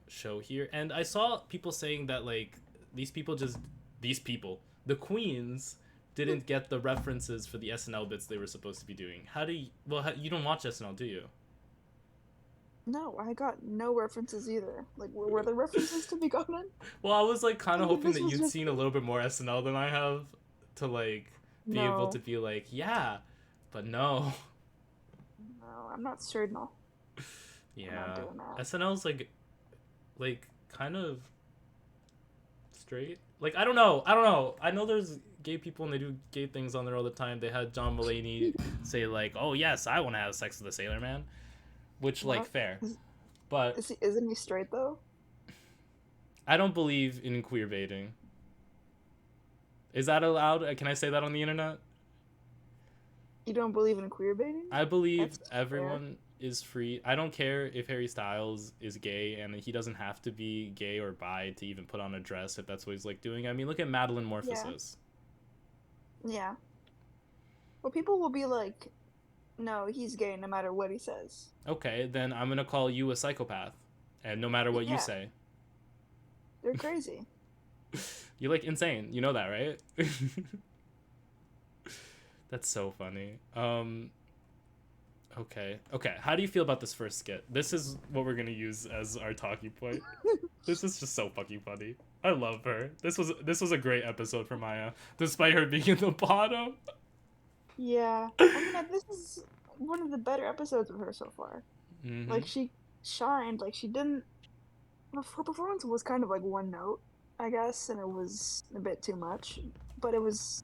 show here, and I saw people saying that like these people, the queens didn't get the references for the SNL bits they were supposed to be doing. How do you? Well, you don't watch SNL, do you? No, I got no references either. Like, were there references to be gotten? Well, I was like kind of hoping that was you'd just- seen a little bit more SNL than I have to like be able to be like, yeah, but no. No, I'm not certain. Yeah, not doing that. SNL's like kind of straight. Like I don't know. I know there's gay people and they do gay things on there all the time. They had John Mulaney say like, "Oh yes, I want to have sex with a sailor man," which like fair, but Isn't he straight though? I don't believe in queer baiting. Is that allowed? Can I say that on the internet? You don't believe in queer baiting? I believe That's everyone is free. I don't care if Harry Styles is gay, and he doesn't have to be gay or bi to even put on a dress if that's what he's like doing. I mean, look at Madeline Morphosis. Yeah. Well, people will be like, no, he's gay no matter what he says. Okay, then I'm gonna call you a psychopath, and no matter what you say. They're crazy. You're like insane. You know that, right? That's so funny. Okay. How do you feel about this first skit? This is what we're gonna use as our talking point. This is just so fucking funny. I love her. This was a great episode for Mhi'ya, despite her being in the bottom. Yeah. I mean, this is one of the better episodes of her so far. Mm-hmm. Like, she shined. Like, she didn't... Her performance was kind of like one note, I guess, and it was a bit too much. But it was...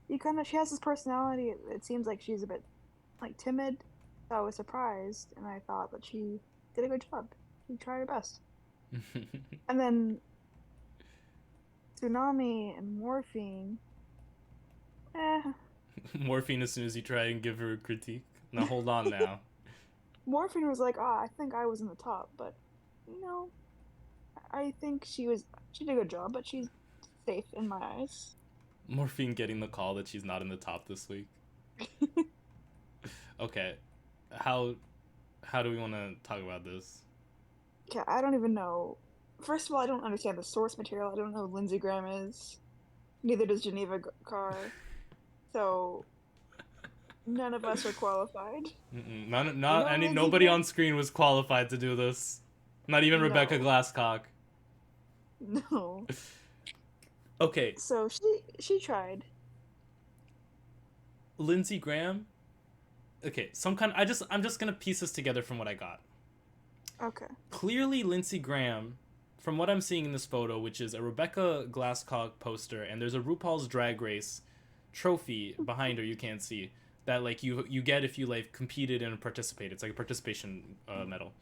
She has this personality. It seems like she's a bit, like, timid. So I was surprised, and I thought that she did a good job. She tried her best. And then... Tsunami and Morphine... Morphine as soon as you try and give her a critique. Now hold on now. Morphine was like, I think I was in the top, but No, I think she did a good job, but she's safe in my eyes. Morphine getting the call that she's not in the top this week. Okay, how do we want to talk about this? Yeah, I don't even know. First of all, I don't understand the source material. I don't know who Lindsey Graham is. Neither does Geneva Carr. So none of us are qualified. Not any. Lindsey Nobody Graham? on screen was qualified to do this. Not even Rebecca No. Glasscock. No. Okay, So she tried. Lindsey Graham. Okay, I'm just gonna piece this together from what I got. Okay. Clearly, Lindsey Graham, from what I'm seeing in this photo, which is a Rebecca Glasscock poster, and there's a RuPaul's Drag Race trophy behind her. You can't see that, like you get if you like competed and participated. It's like a participation medal.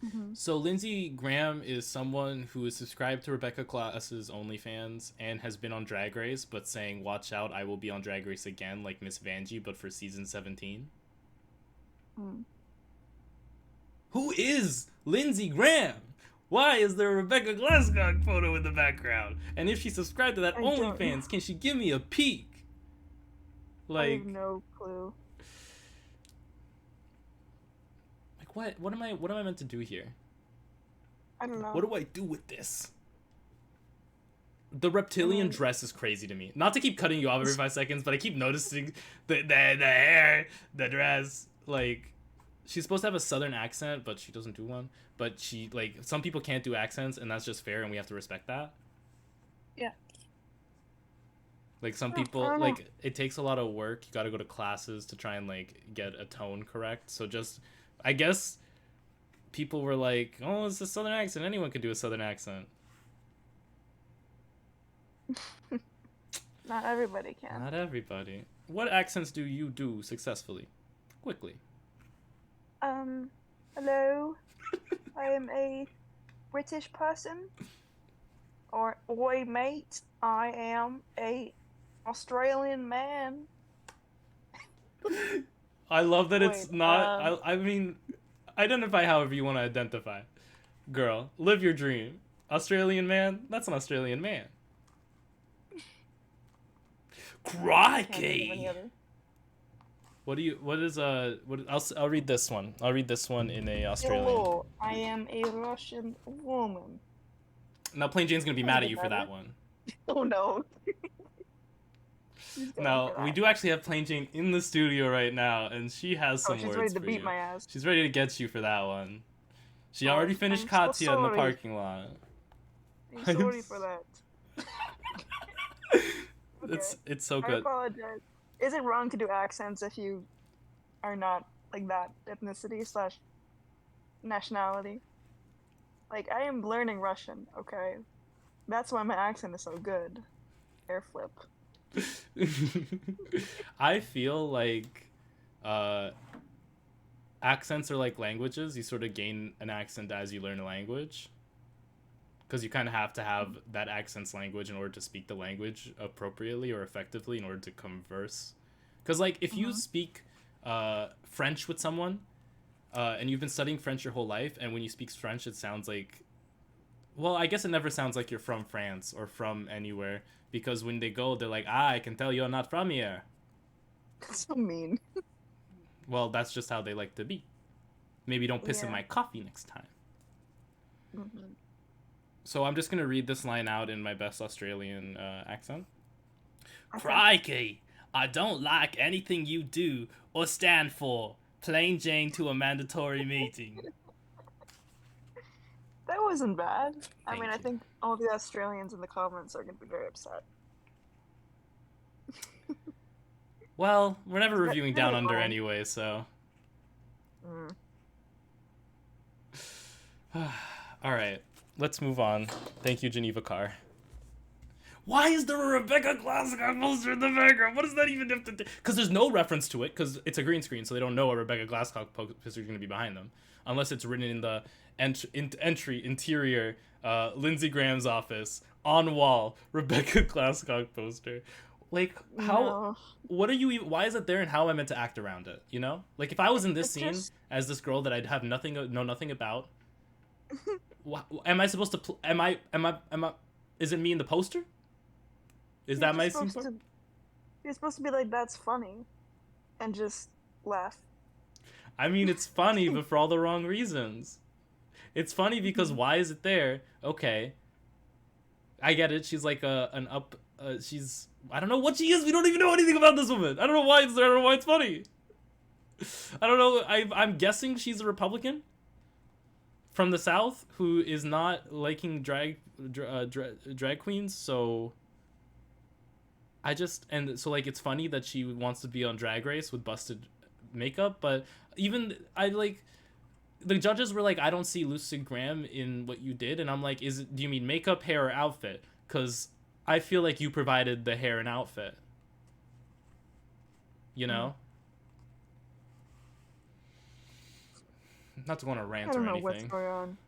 Mm-hmm. So Lindsey Graham is someone who is subscribed to Rebecca Glass's OnlyFans and has been on Drag Race, but saying, "Watch out, I will be on Drag Race again, like Miss Vanjie, but for season 17." Mm. Who is Lindsey Graham? Why is there a Rebecca Glasscock photo in the background? And if she subscribed to that OnlyFans, can she give me a peek? I have no clue. Like what am I meant to do here? I don't know. What do I do with this? The reptilian dress is crazy to me. Not to keep cutting you off every 5 seconds, but I keep noticing the hair, the dress. Like, she's supposed to have a southern accent, but she doesn't do one. But she, like, some people can't do accents, and that's just fair, and we have to respect that. Yeah. Like, some people, like, it takes a lot of work. You gotta go to classes to try and, like, get a tone correct. So just, I guess people were like, oh, it's a southern accent. Anyone can do a southern accent. Not everybody can. Not everybody. What accents do you do successfully? Quickly. Hello. I am a British person. Or, oi mate, I am a Australian man. I love that it's not. I mean, identify however you want to identify. Girl, live your dream. Australian man? That's an Australian man. Crikey! I'll read this one. I'll read this one in a Australian. Hello, I am a Russian woman. Now, Plain Jane's gonna be mad at you for that one. Oh no. Now, we do actually have Plain Jane in the studio right now, and she has some words for you. She's ready to beat my ass. She's ready to get you for that one. She already finished Katya in the parking lot. I'm sorry for that. Okay. It's so good. I apologize. Is it wrong to do accents if you are not like that ethnicity / nationality? Like, I am learning Russian, okay? That's why my accent is so good. Air flip. I feel like accents are like languages. You sort of gain an accent as you learn a language. Because you kind of have to have that accent's language in order to speak the language appropriately or effectively in order to converse. Because, like, if you speak French with someone and you've been studying French your whole life, and when you speak French, it sounds like... Well, I guess it never sounds like you're from France or from anywhere. Because when they go, they're like, I can tell you're not from here. That's so mean. Well, that's just how they like to be. Maybe don't piss in my coffee next time. Mm-hmm. So I'm just going to read this line out in my best Australian accent. Okay. Crikey! I don't like anything you do or stand for. Plain Jane to a mandatory meeting. That wasn't bad. Thank I you. think all the Australians in the comments are going to be very upset. Well, we're never reviewing Down Under anyway, so... Alright, let's move on. Thank you, Geneva Carr. Why is there a Rebecca Glasscock poster in the background? What does that even have to do? Because there's no reference to it, because it's a green screen, so they don't know a Rebecca Glasscock poster is going to be behind them. Unless it's written in the interior, Lindsey Graham's office, on wall, Rebecca Glasscock poster. Like, how... No. What are you even... Why is it there, and how am I meant to act around it, you know? Like, if I was in this scene just... as this girl that I'd have know nothing about, Am I supposed to? Am I? Is it me in the poster? Is that my scene? You're supposed to be like, that's funny, and just laugh. I mean, it's funny, but for all the wrong reasons. It's funny because why is it there? Okay, I get it. She's like an up. She's, I don't know what she is. We don't even know anything about this woman. I don't know why it's there. I don't know why it's funny. I don't know. I'm guessing she's a Republican from the South who is not liking drag queens. So like it's funny that she wants to be on Drag Race with busted makeup, but even the judges were like, I don't see Lucid Graham in what you did, and I'm like, do you mean makeup, hair, or outfit? Because I feel like you provided the hair and outfit. You know? Not to go on a rant or anything. I don't know what's going on.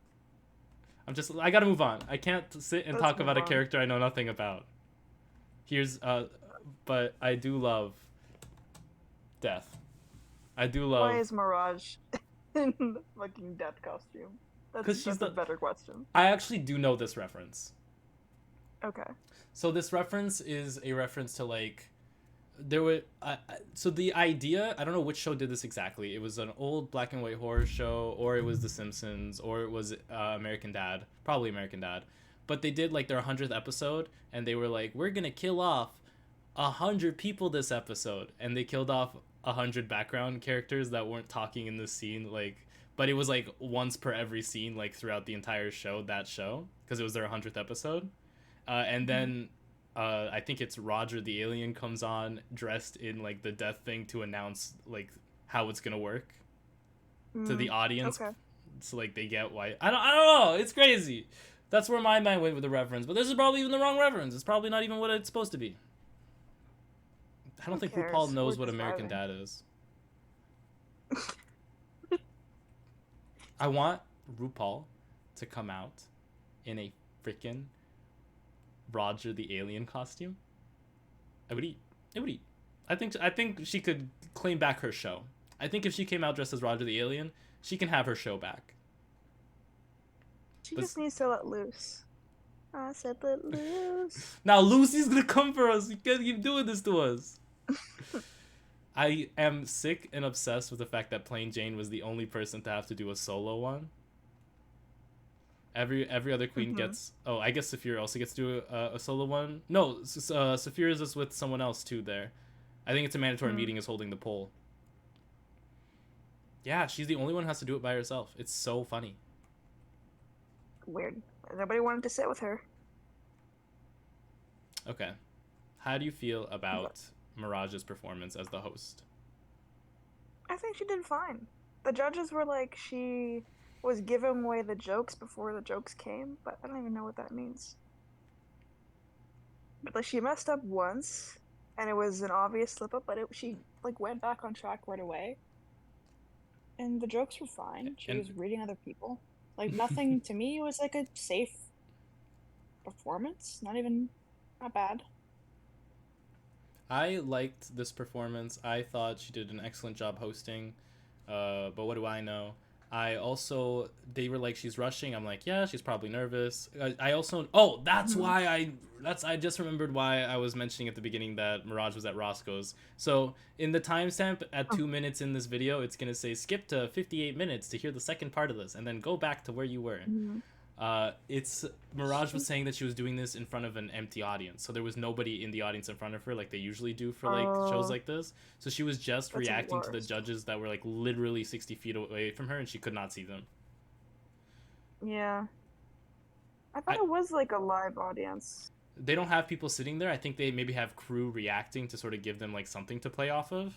I gotta move on. I can't sit and talk about a character I know nothing about. But I do love Death. I do love... Why is Mirage in the fucking Death costume? That's a better question. I actually do know this reference. Okay. So this reference is a reference to, like... so the idea, I don't know which show did this exactly. It was an old black and white horror show, or it was The Simpsons, or it was American Dad. Probably American Dad. But they did, like, their 100th episode, and they were like, we're gonna kill off 100 people this episode. And they killed off 100 background characters that weren't talking in the scene, like... But it was, like, once per every scene, like, throughout the entire show, because it was their 100th episode. And then... I think it's Roger the alien comes on dressed in like the death thing to announce like how it's gonna work to the audience. Okay. So like they get why I don't know. It's crazy. That's where my mind went with the reference. But this is probably even the wrong reference. It's probably not even what it's supposed to be. I don't think RuPaul knows what American Dad is. I want RuPaul to come out in a freaking Roger the alien costume. I would eat. I think she could claim back her show. I think if she came out dressed as Roger the alien, she can have her show back. She just needs to let loose. I said let loose. Now Lucy's gonna come for us. You can't keep doing this to us. I am sick and obsessed with the fact that Plain Jane was the only person to have to do a solo one. Every other queen gets... Oh, I guess Saphira also gets to do a solo one. No, Saphira's is with someone else too there. I think it's a mandatory meeting is holding the poll. Yeah, she's the only one who has to do it by herself. It's so funny. Weird. Nobody wanted to sit with her. Okay. How do you feel about Mirage's performance as the host? I think she did fine. The judges were like, she... was giving away the jokes before the jokes came, but I don't even know what that means. But like she messed up once, and it was an obvious slip up, but she like went back on track right away. And the jokes were fine. She was reading other people. Like nothing to me was like a safe performance. Not bad. I liked this performance. I thought she did an excellent job hosting. But what do I know? They were like, she's rushing. I'm like, yeah, she's probably nervous. I just remembered why I was mentioning at the beginning that Mirage was at Roscoe's. So in the timestamp at 2 minutes in this video, it's going to say skip to 58 minutes to hear the second part of this and then go back to where you were. Mirage was saying that she was doing this in front of an empty audience, so there was nobody in the audience in front of her like they usually do for like shows like this. So she was just reacting to the judges that were like literally 60 feet away from her, and she could not see them. Yeah, I thought it was like a live audience. They don't have people sitting there. I think they maybe have crew reacting to sort of give them like something to play off of.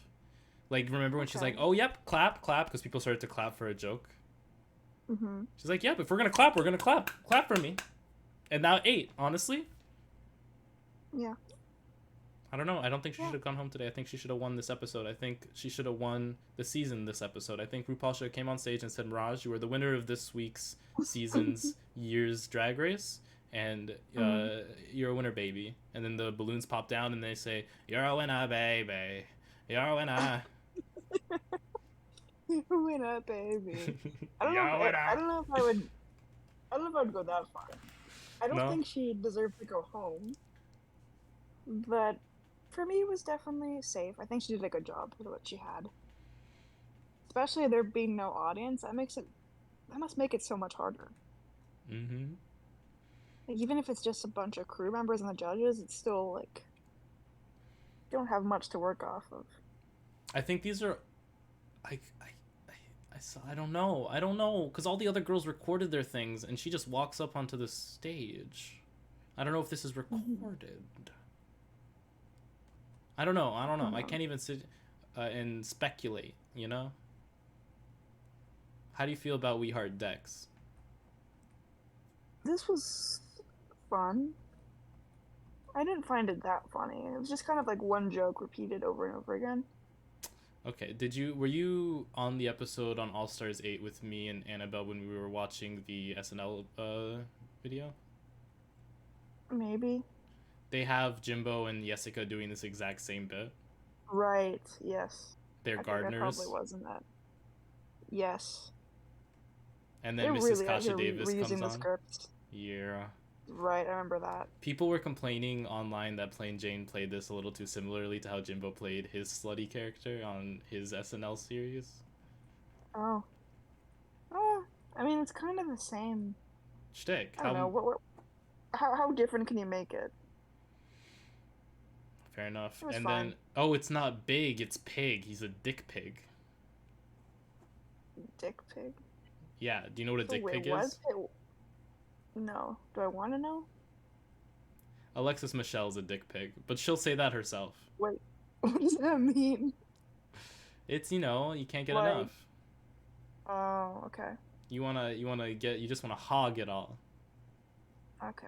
Like remember when she's like, "Oh yep, clap," because people started to clap for a joke. She's like, yeah, but if we're gonna clap, clap for me. And now 8, honestly. Yeah. I don't know. I don't think she should have gone home today. I think she should have won this episode. I think she should have won the season this episode. I think RuPaul should have came on stage and said, Mirage, you were the winner of this week's season's year's Drag Race, and you're a winner, baby. And then the balloons pop down and they say, you're a winner, baby. You're a winner. Winner, baby. I don't know if I would I don't know if I'd go that far. I don't No? think she deserved to go home, but for me, it was definitely safe. I think she did a good job with what she had. Especially there being no audience, that must make it so much harder. Mm-hmm. Like, even if it's just a bunch of crew members and the judges, it's still like you don't have much to work off of. I think these are I saw I don't know. I don't know because all the other girls recorded their things and she just walks up onto the stage. I don't know if this is recorded. I don't know. I don't know. I can't even sit and speculate, you know? How do you feel about We Heart Dex? This was fun. I didn't find it that funny. It was just kind of like one joke repeated over and over again. Okay, were you on the episode on All Stars 8 with me and Annabelle when we were watching the SNL video? Maybe. They have Jimbo and Jessica doing this exact same bit. Right, yes. They're I gardeners. think I probably was in that. Yes. And then They're Mrs. really Kasha Davis reusing comes the on. script. Yeah. Right, I remember that. People were complaining online that Plain Jane played this a little too similarly to how Jimbo played his slutty character on his SNL series. Oh. Oh, I mean, it's kind of the same. Shtick. I don't know. How different can you make it? Fair enough. It was And fine. then, oh, it's not Big, it's Pig. He's a dick pig. Dick pig? Yeah, do you know what a dick pig what? is? No. Do I want to know? Alexis Michelle's a dick pig, but she'll say that herself. Wait, what does that mean? It's, you know, you can't get enough. Oh, okay. You just wanna hog it all. Okay.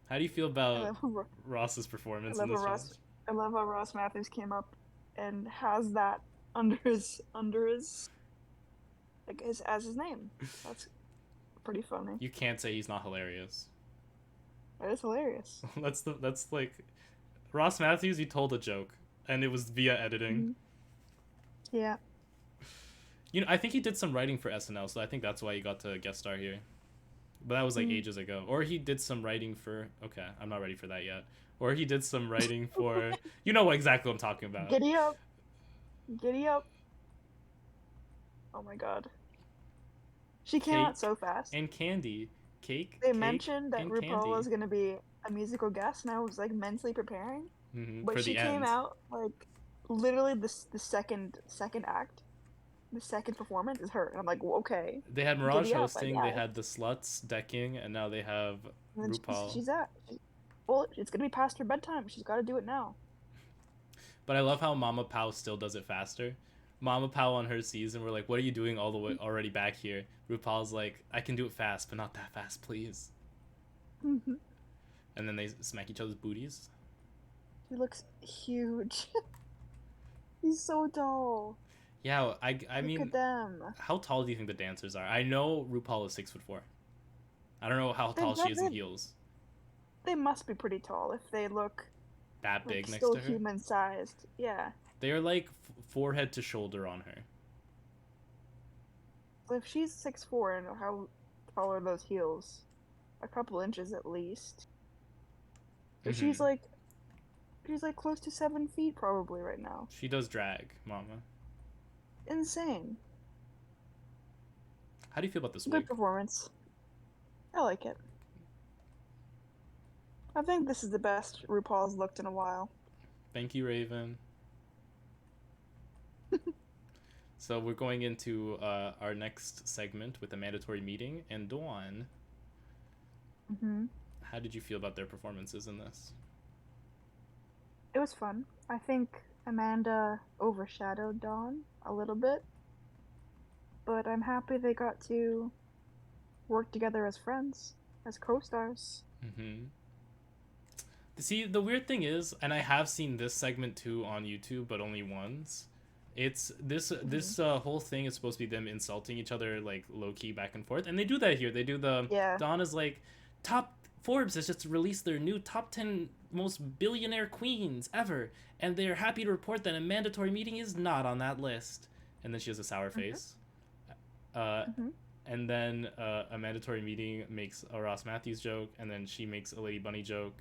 How do you feel about Ross's performance in this one? I love how Ross Matthews came up and has that under his like as his name. That's pretty funny. You can't say he's not hilarious. It is hilarious. that's like Ross Matthews. He told a joke, and it was via editing. Mm-hmm. Yeah. You know, I think he did some writing for SNL, so I think that's why he got to guest star here. But that was like ages ago. Or he did some writing for. Okay, I'm not ready for that yet. Or he did some writing for. You know what exactly I'm talking about. Giddy up. Giddy up. Oh my god. She came out so fast. And Candy. Cake. They mentioned that RuPaul Candy was going to be a musical guest, and I was like mentally preparing. But for she came out like literally the second act. The second performance is her. And I'm like, well, okay. They had Mirage hosting, they had the Sluts decking, and now they have RuPaul. Well, it's going to be past her bedtime. She's got to do it now. But I love how Mama Pao still does it faster. Mama Pao on her season, we're like, what are you doing all the way already back here? RuPaul's like, I can do it fast, but not that fast, please. And then they smack each other's booties. He looks huge. He's so tall. Yeah, I mean, look at them. How tall do you think the dancers are? I know RuPaul is 6'4". I don't know how tall she is in heels. They must be pretty tall if they look that big next to her. Still human sized, yeah. They are like forehead to shoulder on her. So if she's 6'4", and how tall are those heels? A couple inches at least. So she's like close to 7 feet probably right now. She does drag, Mama. Insane. How do you feel about this wig? Good performance. I like it. I think this is the best RuPaul's looked in a while. Thank you, Raven. So we're going into our next segment with a mandatory meeting, and Dawn. How did you feel about their performances in this? It was fun. I think Amanda overshadowed Dawn a little bit, but I'm happy they got to work together as friends, as co-stars. See, the weird thing is, and I have seen this segment too on YouTube, but only once. It's this whole thing is supposed to be them insulting each other like low-key back and forth, and they do that here. They do Dawn is like, Forbes has just released their new top 10 most billionaire queens ever, and they're happy to report that a mandatory meeting is not on that list. And then she has a sour face. And And then a mandatory meeting makes a Ross Matthews joke, and then she makes a Lady Bunny joke.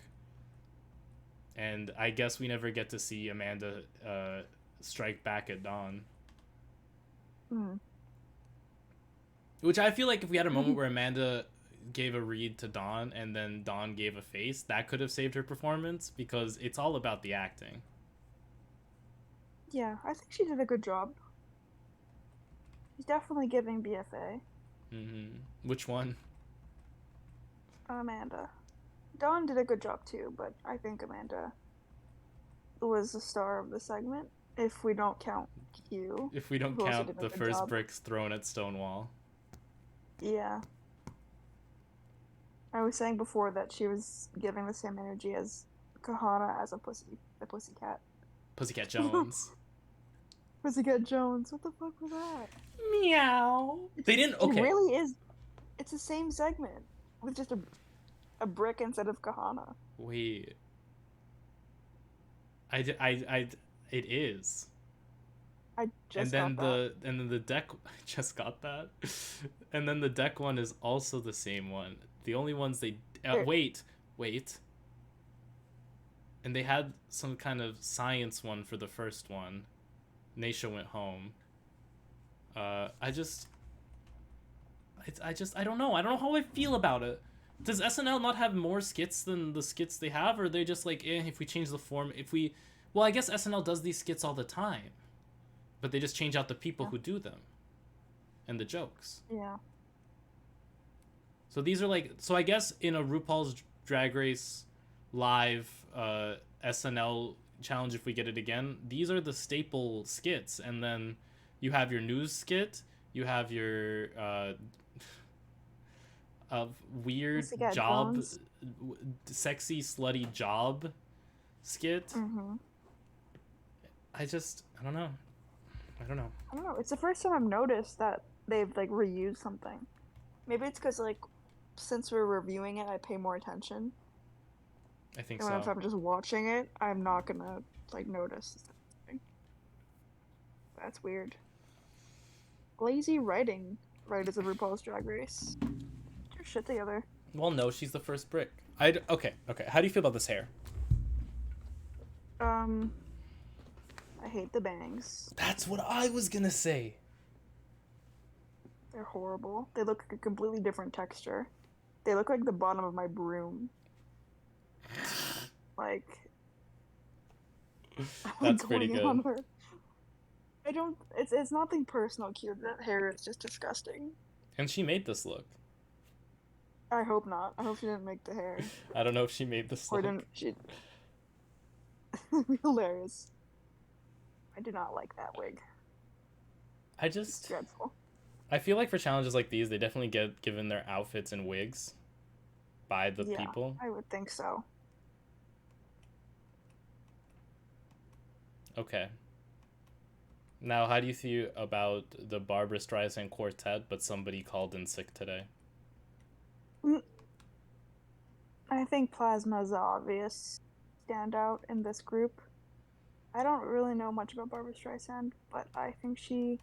And I guess we never get to see Amanda strike back at Dawn. Mm. Which I feel like if we had a moment where Amanda gave a read to Dawn and then Dawn gave a face, that could have saved her performance, because it's all about the acting. Yeah, I think she did a good job. She's definitely giving BFA. Mm-hmm. Which one? Amanda. Dawn did a good job too, but I think Amanda was the star of the segment, if we don't count Q. If we don't count the first bricks thrown at Stonewall. Yeah. I was saying before that she was giving the same energy as Kahana as the pussycat. Pussycat Jones. Pussycat Jones. What the fuck was that? Meow. They didn't. Okay. It really is. It's the same segment with just a brick instead of Kahana. Wait. It is. I just got that. And then the deck. I just got that. And then the deck one is also the same one. The only ones they wait. And they had some kind of science one for the first one. Naisha went home. I don't know. I don't know how I feel about it. Does SNL not have more skits than the skits they have, or are they just like, if we change the form, well, I guess SNL does these skits all the time, but they just change out the people who do them and the jokes. Yeah. So these are like, so I guess in a RuPaul's Drag Race live SNL challenge, if we get it again, these are the staple skits, and then you have your news skit, you have your weird job, sexy slutty job skit. Mm-hmm. I don't know. I don't know. It's the first time I've noticed that they've like reused something. Maybe it's because like since we're reviewing it, I pay more attention. I think and so. If I'm just watching it, I'm not gonna like notice. That's weird. Lazy writing, writers of RuPaul's Drag Race. Get your shit together. Well, no, she's the first brick. Okay. How do you feel about this hair? I hate the bangs. That's what I was gonna say. They're horrible. They look like a completely different texture. They look like the bottom of my broom. Like, that's pretty good. It's nothing personal, Q. That hair is just disgusting. And she made this look. I hope not. I hope she didn't make the hair. I don't know if she made this look. Or didn't she? Hilarious. I do not like that wig. It's dreadful. I feel like for challenges like these, they definitely get given their outfits and wigs by the people. I would think so. Okay. Now, how do you feel about the Barbra Streisand quartet, but somebody called in sick today? I think Plasma's the obvious standout in this group. I don't really know much about Barbra Streisand, but I think she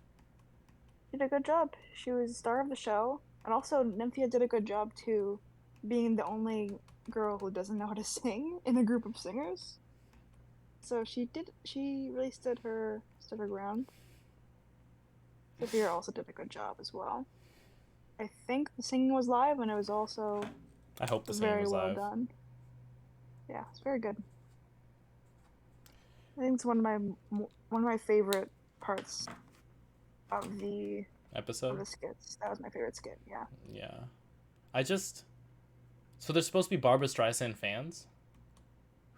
did a good job. She was the star of the show, and also Nymphia did a good job too, being the only girl who doesn't know how to sing in a group of singers. So she really stood her ground. Sophia also did a good job as well. I think the singing was live, and it was also I hope the singing was very live. well done. Yeah, it's very good. I think it's one of my favorite parts of the episode. Of the skits. That was my favorite skit. Yeah. Yeah. So there's supposed to be Barbra Streisand fans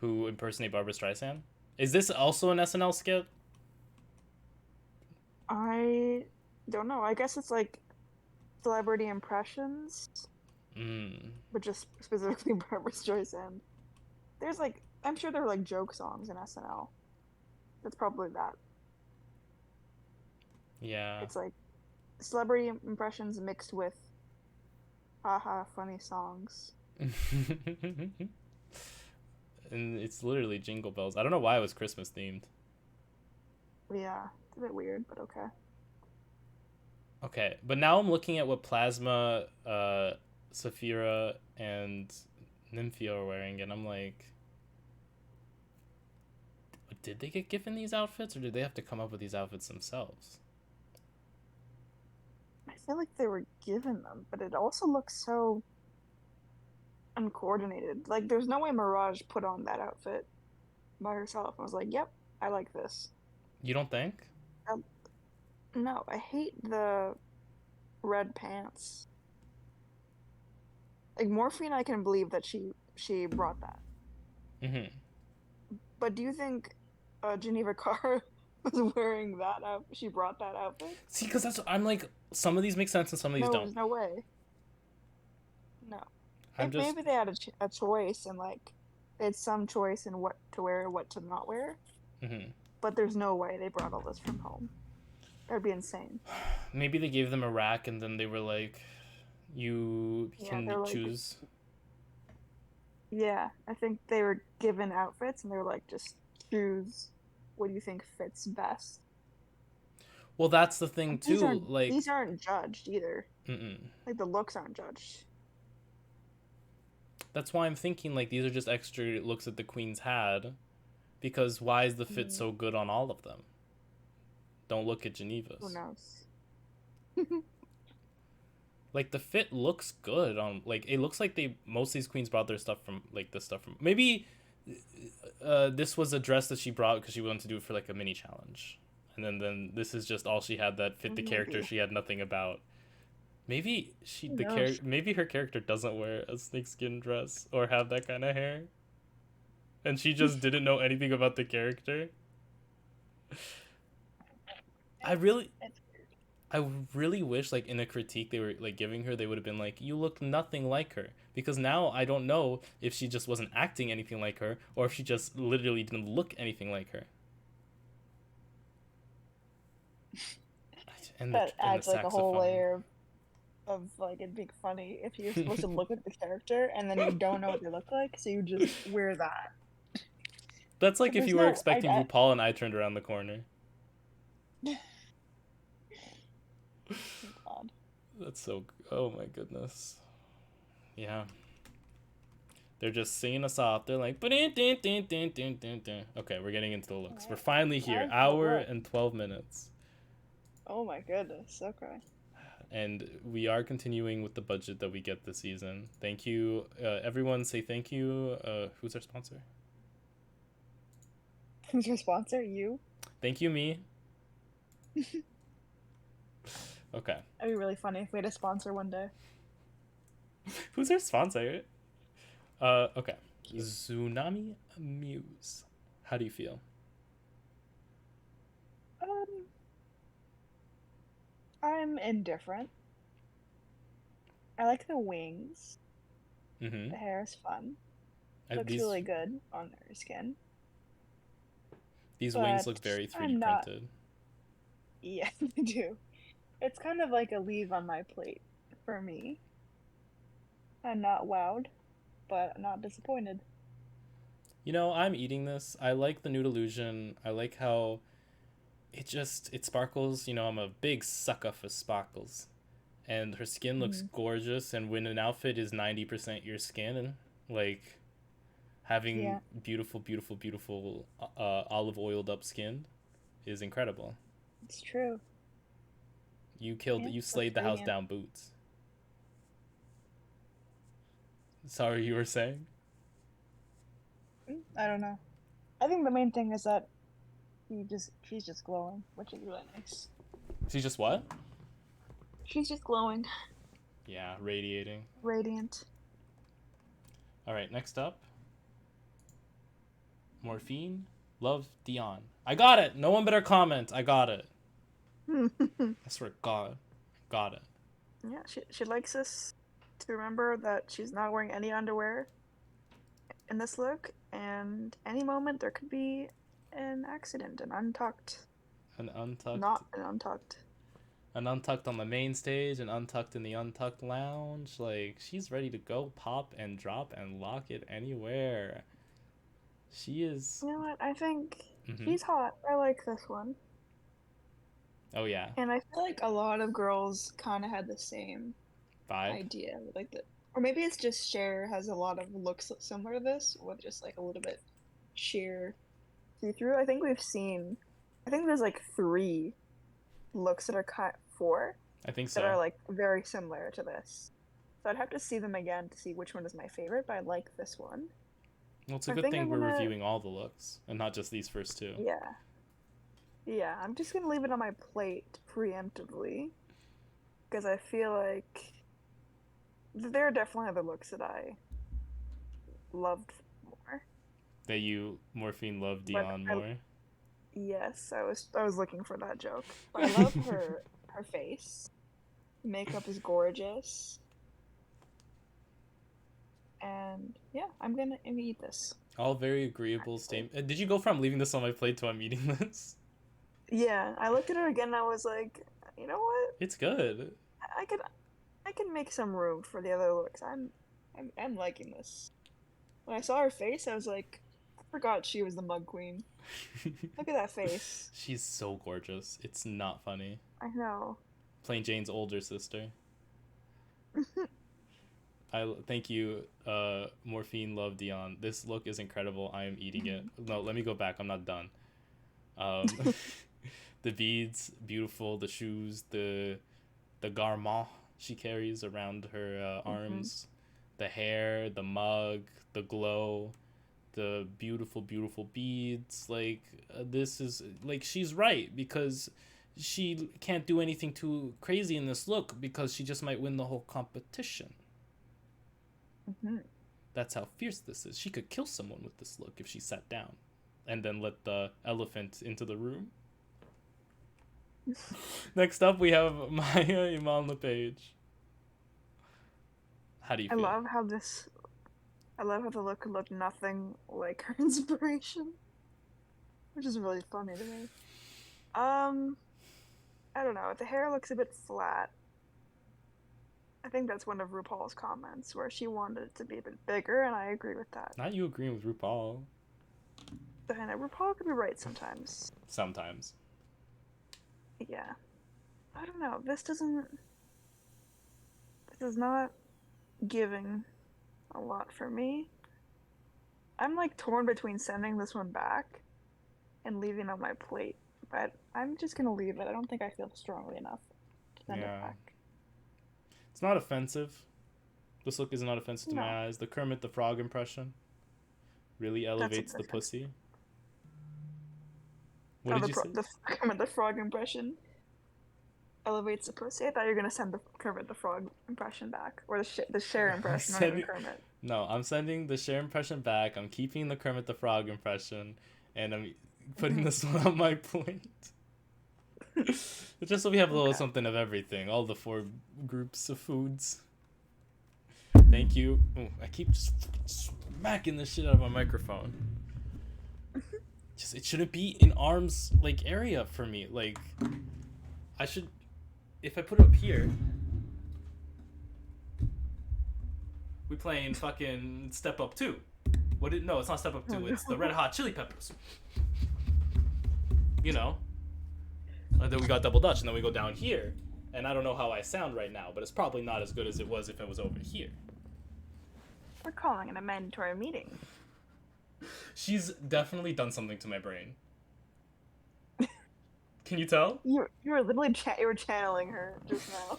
who impersonate Barbra Streisand. Is this also an SNL skit? I don't know. I guess it's like celebrity impressions. But just specifically Barbra Streisand. There's like, I'm sure there are like joke songs in SNL. That's probably that. Yeah. It's like celebrity impressions mixed with haha funny songs. And it's literally Jingle Bells. I don't know why it was Christmas themed. Yeah, it's a bit weird, but okay. Okay, but now I'm looking at what Plasma, Saphira, and Nymphia are wearing, and I'm like, did they get given these outfits, or did they have to come up with these outfits themselves? I feel like they were given them, but it also looks so uncoordinated. Like, there's no way Mirage put on that outfit by herself. I was like, yep, I like this. You don't think? Um, no, I hate the red pants. Like, Morphine, I can believe that she brought that. Mm-hmm. But do you think Geneva Carr was wearing that out? She brought that outfit? See, because I'm like, some of these make sense and some of these No, don't. there's no way. No. I'm Like, just. maybe they had a choice and, like, it's some choice in what to wear, what to not wear. Mm-hmm. But there's no way they brought all this from home. That'd be insane. Maybe they gave them a rack and then they were like, you Yeah, can they're like, choose. yeah, I think they were given outfits and they were like, just choose what do you think fits best. Well, that's the thing And too. Like, these aren't judged either. mm-mm. Like the looks aren't judged. That's why I'm thinking like these are just extra looks that the queens had, because why is the fit Mm, so good on all of them? Don't look at who Geneva's. knows? Like the fit looks good on, like it looks like they, most of these queens brought their stuff from, like the stuff from, maybe this was a dress that she brought because she wanted to do it for like a mini challenge, and then this is just all she had that fit the character Maybe. she had nothing about. Maybe she, Who the knows? maybe her character doesn't wear a snakeskin dress or have that kind of hair, and she just didn't know anything about the character. I really, It's weird. I really wish, like, in a critique they were like giving her, they would have been like, "You look nothing like her," because now I don't know if she just wasn't acting anything like her, or if she just literally didn't look anything like her. That And the adds like a whole saxophone. layer of like it being funny if you're supposed to look at the character and then you don't know what they look like, so you just wear that. That's like But if there's you were no, expecting RuPaul and I turned around the corner. God. That's so. Oh my goodness. Yeah. They're just singing us off. They're like, okay, we're getting into the looks. We're Alright. finally here. Alright, what Hour look? and 12 minutes. Oh my goodness. Okay. And we are continuing with the budget that we get this season. Thank you. Everyone say thank you. Who's our sponsor? Who's your sponsor? You? Thank you, me. Okay. That'd be really funny if we had a sponsor one day. Who's our sponsor? Okay. Tsunami Muse. How do you feel? Um, I'm indifferent. I like the wings. Mm-hmm. The hair is fun. Looks These really good on her skin. wings look But very 3D I'm not. printed. Yeah, I do. It's kind of like a leave on my plate for me. I'm not wowed, but not disappointed. You know, I'm eating this. I like the nude illusion. I like how it sparkles. You know, I'm a big sucker for sparkles. And her skin looks Mm. gorgeous, and when an outfit is 90% your skin, and like having Yeah, beautiful, beautiful, beautiful olive oiled up skin is incredible. it's true. Yeah, You looks slayed the house radiant. down, Boots. Sorry, you were saying? I don't know. I think the main thing is that she's just glowing, which is really nice. She's just what? She's just glowing, Yeah, radiating. radiant. All right, next up, Morphine, Love, Dion. I got it. No one better comment. I got it. I swear to God, got it. Yeah, she likes us to remember that she's not wearing any underwear in this look, and any moment there could be an accident, an untucked, An untucked, not an untucked. an untucked on the main stage, and untucked in the untucked lounge. Like she's ready to go pop and drop and lock it anywhere. She is. You know what? I think Mm-hmm. she's hot. I like this one. Oh yeah. And I feel like a lot of girls kind of had the same Vibe. idea, like the, or maybe it's just Cher has a lot of looks similar to this, with just like a little bit sheer see-through. I think we've seen, I think there's like three looks that are cut four I think that so. are like very similar to this. So I'd have to see them again to see which one is my favorite, but I like this one. Well, it's a I good think thing I'm we're gonna, reviewing all the looks and not just these first two. yeah, yeah, I'm just gonna leave it on my plate preemptively because I feel like there are definitely other looks that I loved more. That you morphine love But Dion I, more. yes, I was looking for that joke. But I love her face. Makeup is gorgeous. And yeah, I'm gonna eat this. All very agreeable Actually. statement. Did you go from leaving this on my plate to I'm eating this? Yeah, I looked at her again and I was like, you know what? It's good. I could I can make some room for the other looks. I'm liking this. When I saw her face, I was like, I forgot she was the mug queen. Look at that face. She's so gorgeous. It's not funny. I know. Plain Jane's older sister. I thank you, Morphine Love Dion. This look is incredible. I am eating it. No, let me go back. I'm not done. Um, the beads, beautiful. The shoes, the garment she carries around her arms, the hair, the mug, the glow, the beautiful, beautiful beads. Like this is like she's right because she can't do anything too crazy in this look because she just might win the whole competition. Mm-hmm. That's how fierce this is. She could kill someone with this look if she sat down and then let the elephant into the room. Next up, we have Mhi'ya yaImanLe'Paige. How do you I feel? love how this. I love how the look looked nothing like her inspiration, which is really funny to me. Um, I don't know. The hair looks a bit flat. I think that's one of RuPaul's comments where she wanted it to be a bit bigger, and I agree with that. Not you agreeing with RuPaul. But I know RuPaul could be right sometimes. Sometimes. Yeah. I don't know. This doesn't. This is not giving a lot for me. I'm like torn between sending this one back and leaving on my plate, but I'm just gonna leave it. I don't think I feel strongly enough to send it Yeah. back. It's not offensive. This look is not offensive to No, my eyes. The Kermit the Frog impression really that's elevates the offensive. pussy. What Oh, did you say? Kermit the Frog impression elevates the pussy. I thought you were gonna send the Kermit the Frog impression back, or the Cher I'm impression, not even sending. Kermit. No, I'm sending the Cher impression back. I'm keeping the Kermit the Frog impression, and I'm putting Mm-hmm. this one on my plate. Just so we have a little Okay. something of everything. All the four groups of foods. Thank you. Ooh, I keep just smacking the shit out of my microphone. Just it shouldn't be in arms like area for me. Like I should, if I put it up here, we playing fucking Step Up 2. What did no? It's not Step Up Oh 2. It's the no. Red Hot Chili Peppers. You know. And then we got Double Dutch, and then we go down here. And I don't know how I sound right now, but it's probably not as good as it was if it was over here. We're calling it a mandatory meeting. She's definitely done something to my brain. Can you tell? You were literally you were channeling her just now.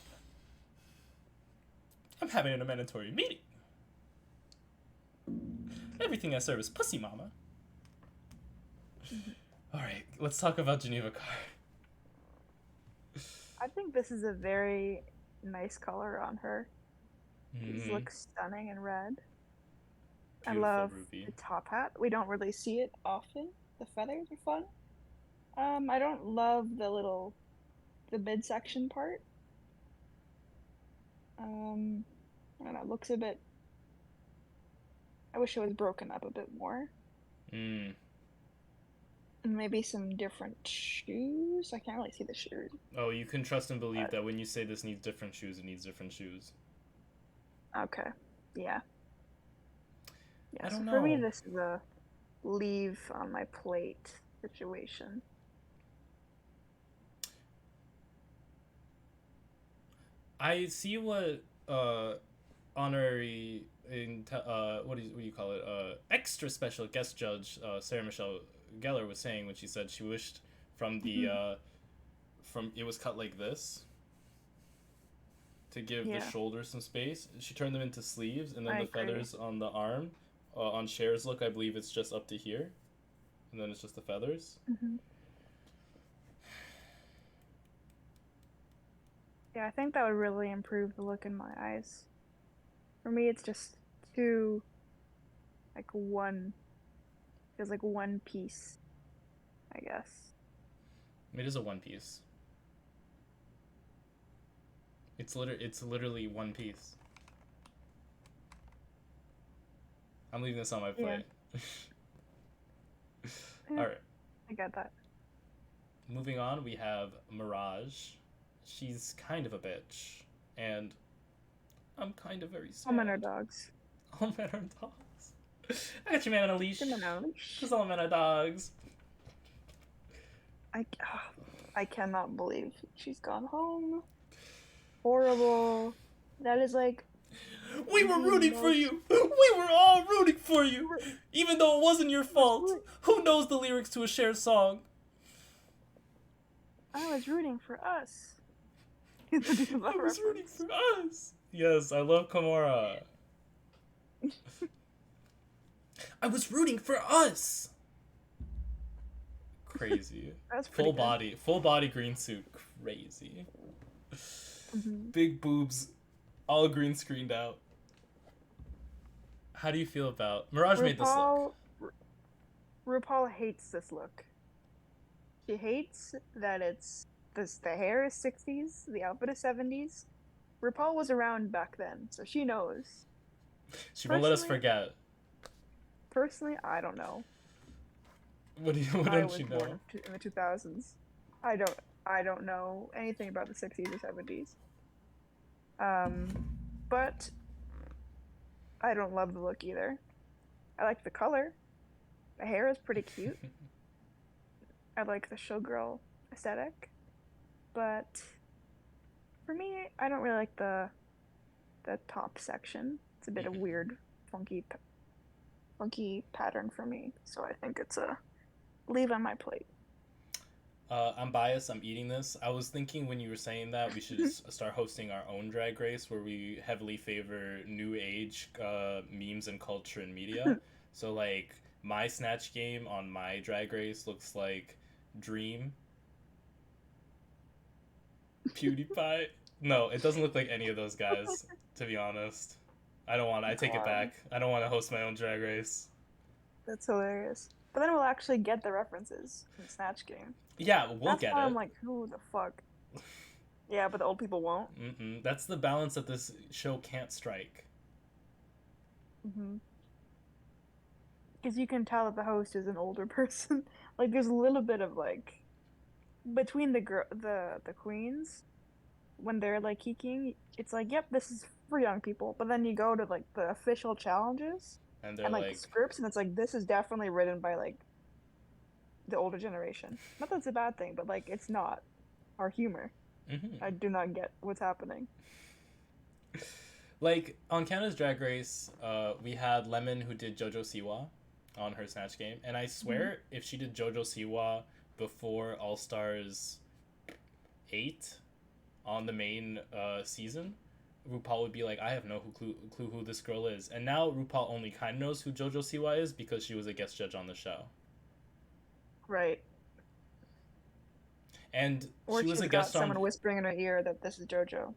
I'm having a mandatory meeting. Everything I serve is pussy, mama. All right, let's talk about Geneva Car. I think this is a very nice color on her. These Mm-hmm. look stunning in red. I Beautiful love ruby. the top hat. We don't really see it often. The feathers are fun. I don't love the midsection part. I don't know, it looks a bit. I wish it was broken up a bit more. Mm. And maybe some different shoes. I can't really see the shoes. Oh, you can trust and believe But that when you say this needs different shoes, it needs different shoes. okay, yeah, yeah. I So don't for me, know. this is a leave on my plate situation. I see what honorary what do you call it? Extra special guest judge Sarah Michelle Gellar was saying when she said she wished from the from it was cut like this to give the Yeah, shoulders some space. She turned them into sleeves, and then I the agree. feathers on the arm. On Cher's look, I believe it's just up to here, and then it's just the feathers. Hmm. Yeah, I think that would really improve the look in my eyes. For me, it's just too like one feels like one piece, I guess. It is a one piece. It's literally one piece. I'm leaving this on my Yeah, plate. yeah, All right. I get that. Moving on, we have Mirage. She's kind of a bitch, and I'm kind of very All men are sad. dogs. All men are dogs. I got your man on a leash. Criminal. Cause all men are dogs. I, I cannot believe she's gone home. Horrible. That is like We were the rooting for most. you. We were all rooting for you, even though it wasn't your fault. I Who knows the lyrics to a shared song? was rooting for us. I was rooting for us. Yes, I love Komora. I was rooting for us. Crazy. That's pretty Full body green suit. Crazy. good. Hmm. Big boobs, all green screened out. How do you feel about Mirage made this look? RuPaul hates this look. She hates that the hair is 60s, the outfit is 70s. RuPaul was around back then, so she knows. She won't let us Personally, forget. personally, I don't know. What I don't was you born know? in the 2000s. I don't I don't know anything about the 60s or 70s. Um, but I don't love the look either. I like the color. The hair is pretty cute. I like the showgirl aesthetic, but for me, I don't really like the top section. It's a bit of weird, funky pattern for me. So I think it's a leave on my plate. I'm biased. I'm eating this. I was thinking when you were saying that we should just start hosting our own drag race where we heavily favor new age memes and culture and media. So like my snatch game on my drag race looks like Dream, PewDiePie. No, it doesn't look like any of those guys. To be honest, I don't want. I take it God, back. I don't want to host my own drag race. that's hilarious. But then we'll actually get the references from Snatch Game. Yeah, we'll That's get why I'm it. like, who the fuck? Yeah, but the old people won't. That's the balance that this show can't strike. Mm-hmm. Because you can tell that the host is an older person. Like, there's a little bit of like between the queens when they're like geeking, it's like, yep, this is for young people. But then you go to like the official challenges And they're and like the like, scripts, and it's like this is definitely written by like the older generation. Not that it's a bad thing, but like it's not our humor. mm-hmm. I do not get what's happening. Like on Canada's Drag Race, we had Lemon who did JoJo Siwa on her Snatch Game, and I Mm-hmm. swear if she did JoJo Siwa before All Stars 8 on the main season, RuPaul would be like, I have no clue who this girl is. And now RuPaul only kind of knows who JoJo Siwa is because she was a guest judge on the show. Right. And Or she was she's a got guest on. someone whispering in her ear that this is JoJo,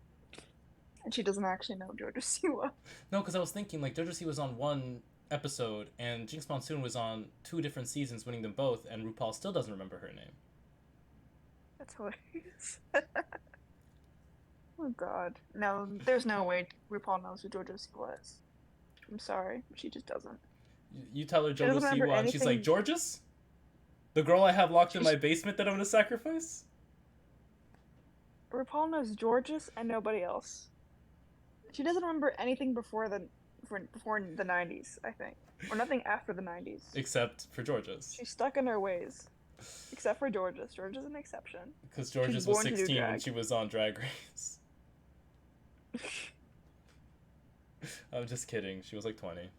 and she doesn't actually know JoJo Siwa. No, because I was thinking, like, JoJo Siwa was on one episode, and Jinx Monsoon was on 2 different seasons, winning them both, and RuPaul still doesn't remember her name. That's hilarious. Oh god. No, there's no way RuPaul knows who JoJo Siwa is. I'm sorry, she just doesn't. You tell her She JoJo doesn't remember Siwa, and she's like, anything. Georges? The girl I have locked in She's, my basement that I'm gonna sacrifice? RuPaul knows Georges and nobody else. She doesn't remember anything before the 90s, I think, or nothing after the 90s. Except for Georges. She's stuck in her ways, except for Georges. Georges is an exception. Because She's Georges was born to do 16 when drag. she was on Drag Race. I'm just kidding. She was like 20.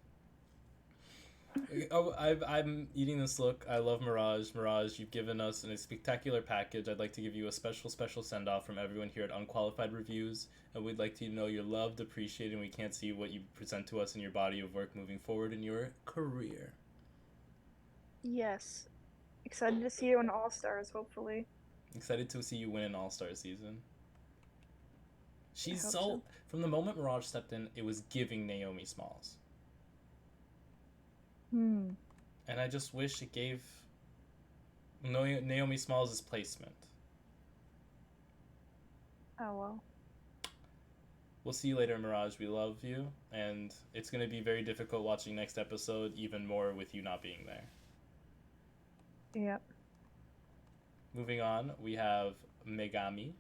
Oh, I'm eating this look. I love Mirage. Mirage, you've given us a spectacular package. I'd like to give you a special send off from everyone here at Unqualified Reviews, and we'd like to know you're loved, appreciated, and we can't see what you present to us in your body of work moving forward in your career. Yes. Excited to see you in All Stars, hopefully. Excited to see you win an All-Star season. She's so. From the moment Mirage stepped in, it was giving Naomi Smalls. And I just wish it gave Naomi Smalls' placement. Oh, well. We'll see you later, Mirage. We love you, and it's going to be very difficult watching next episode, even more with you not being there. Yep. Moving on, we have Megami.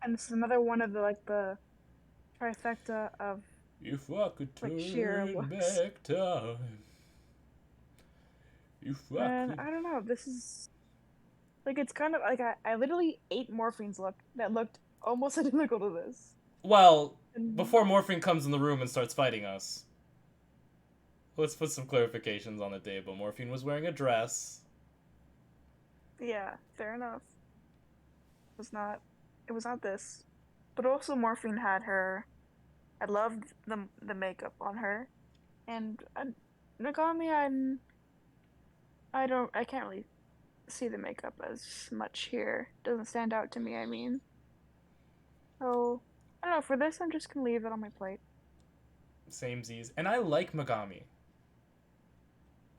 And this is another one of the trifecta of If I could turn like, back time. And I don't know, this is like, it's kind of like I literally ate Morphine's look that looked almost identical to this. Well, before Morphine comes in the room and starts fighting us, let's put some clarifications on the table. Morphine was wearing a dress. Yeah, fair enough. It was not this. But also Morphine had her. I loved the makeup on her. And Megami, I can't really see the makeup as much here. Doesn't stand out to me, I mean. So, I don't know, for this I'm just gonna leave it on my plate. Samesies. And I like Megami.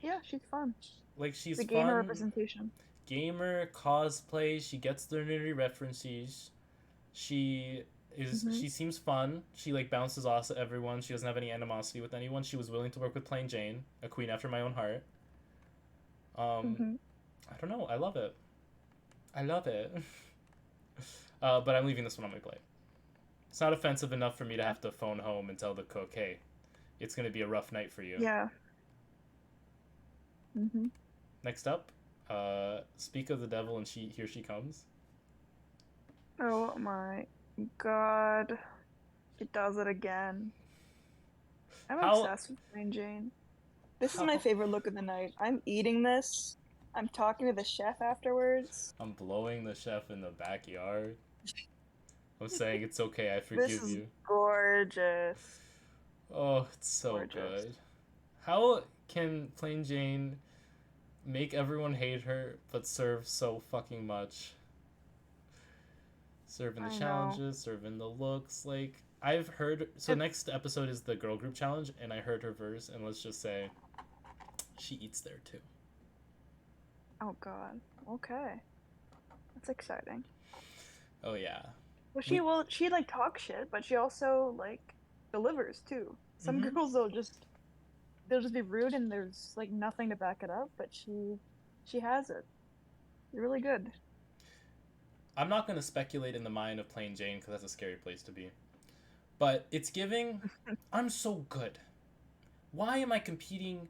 Yeah, she's fun. Like, she's the fun. Gamer representation. Gamer, cosplay, she gets the nerdy references. She seems fun. She like bounces off at everyone. She doesn't have any animosity with anyone. She was willing to work with Plain Jane, a queen after my own heart. I don't know. I love it. But I'm leaving this one on my plate. It's not offensive enough for me to have to phone home and tell the cook, hey, it's going to be a rough night for you. Yeah. Next up, Speak of the Devil and Here She Comes. Oh my god. She does it again. I'm obsessed with Plain Jane. This is my favorite look of the night. I'm eating this. I'm talking to the chef afterwards. I'm blowing the chef in the backyard. I'm saying it's okay, I forgive you. This is gorgeous. Oh, it's so good. How can Plain Jane make everyone hate her, but serve so fucking much? Serving the challenges, serving the looks. Like, I've heard... So next episode is the girl group challenge, and I heard her verse, and let's just say she eats there too. Oh god. Okay. That's exciting. Oh yeah. Well, she like talks shit, but she also like delivers too. Some girls they'll just be rude and there's like nothing to back it up, but she has it. You're really good. I'm not going to speculate in the mind of Plain Jane because that's a scary place to be. But it's giving, I'm so good. Why am I competing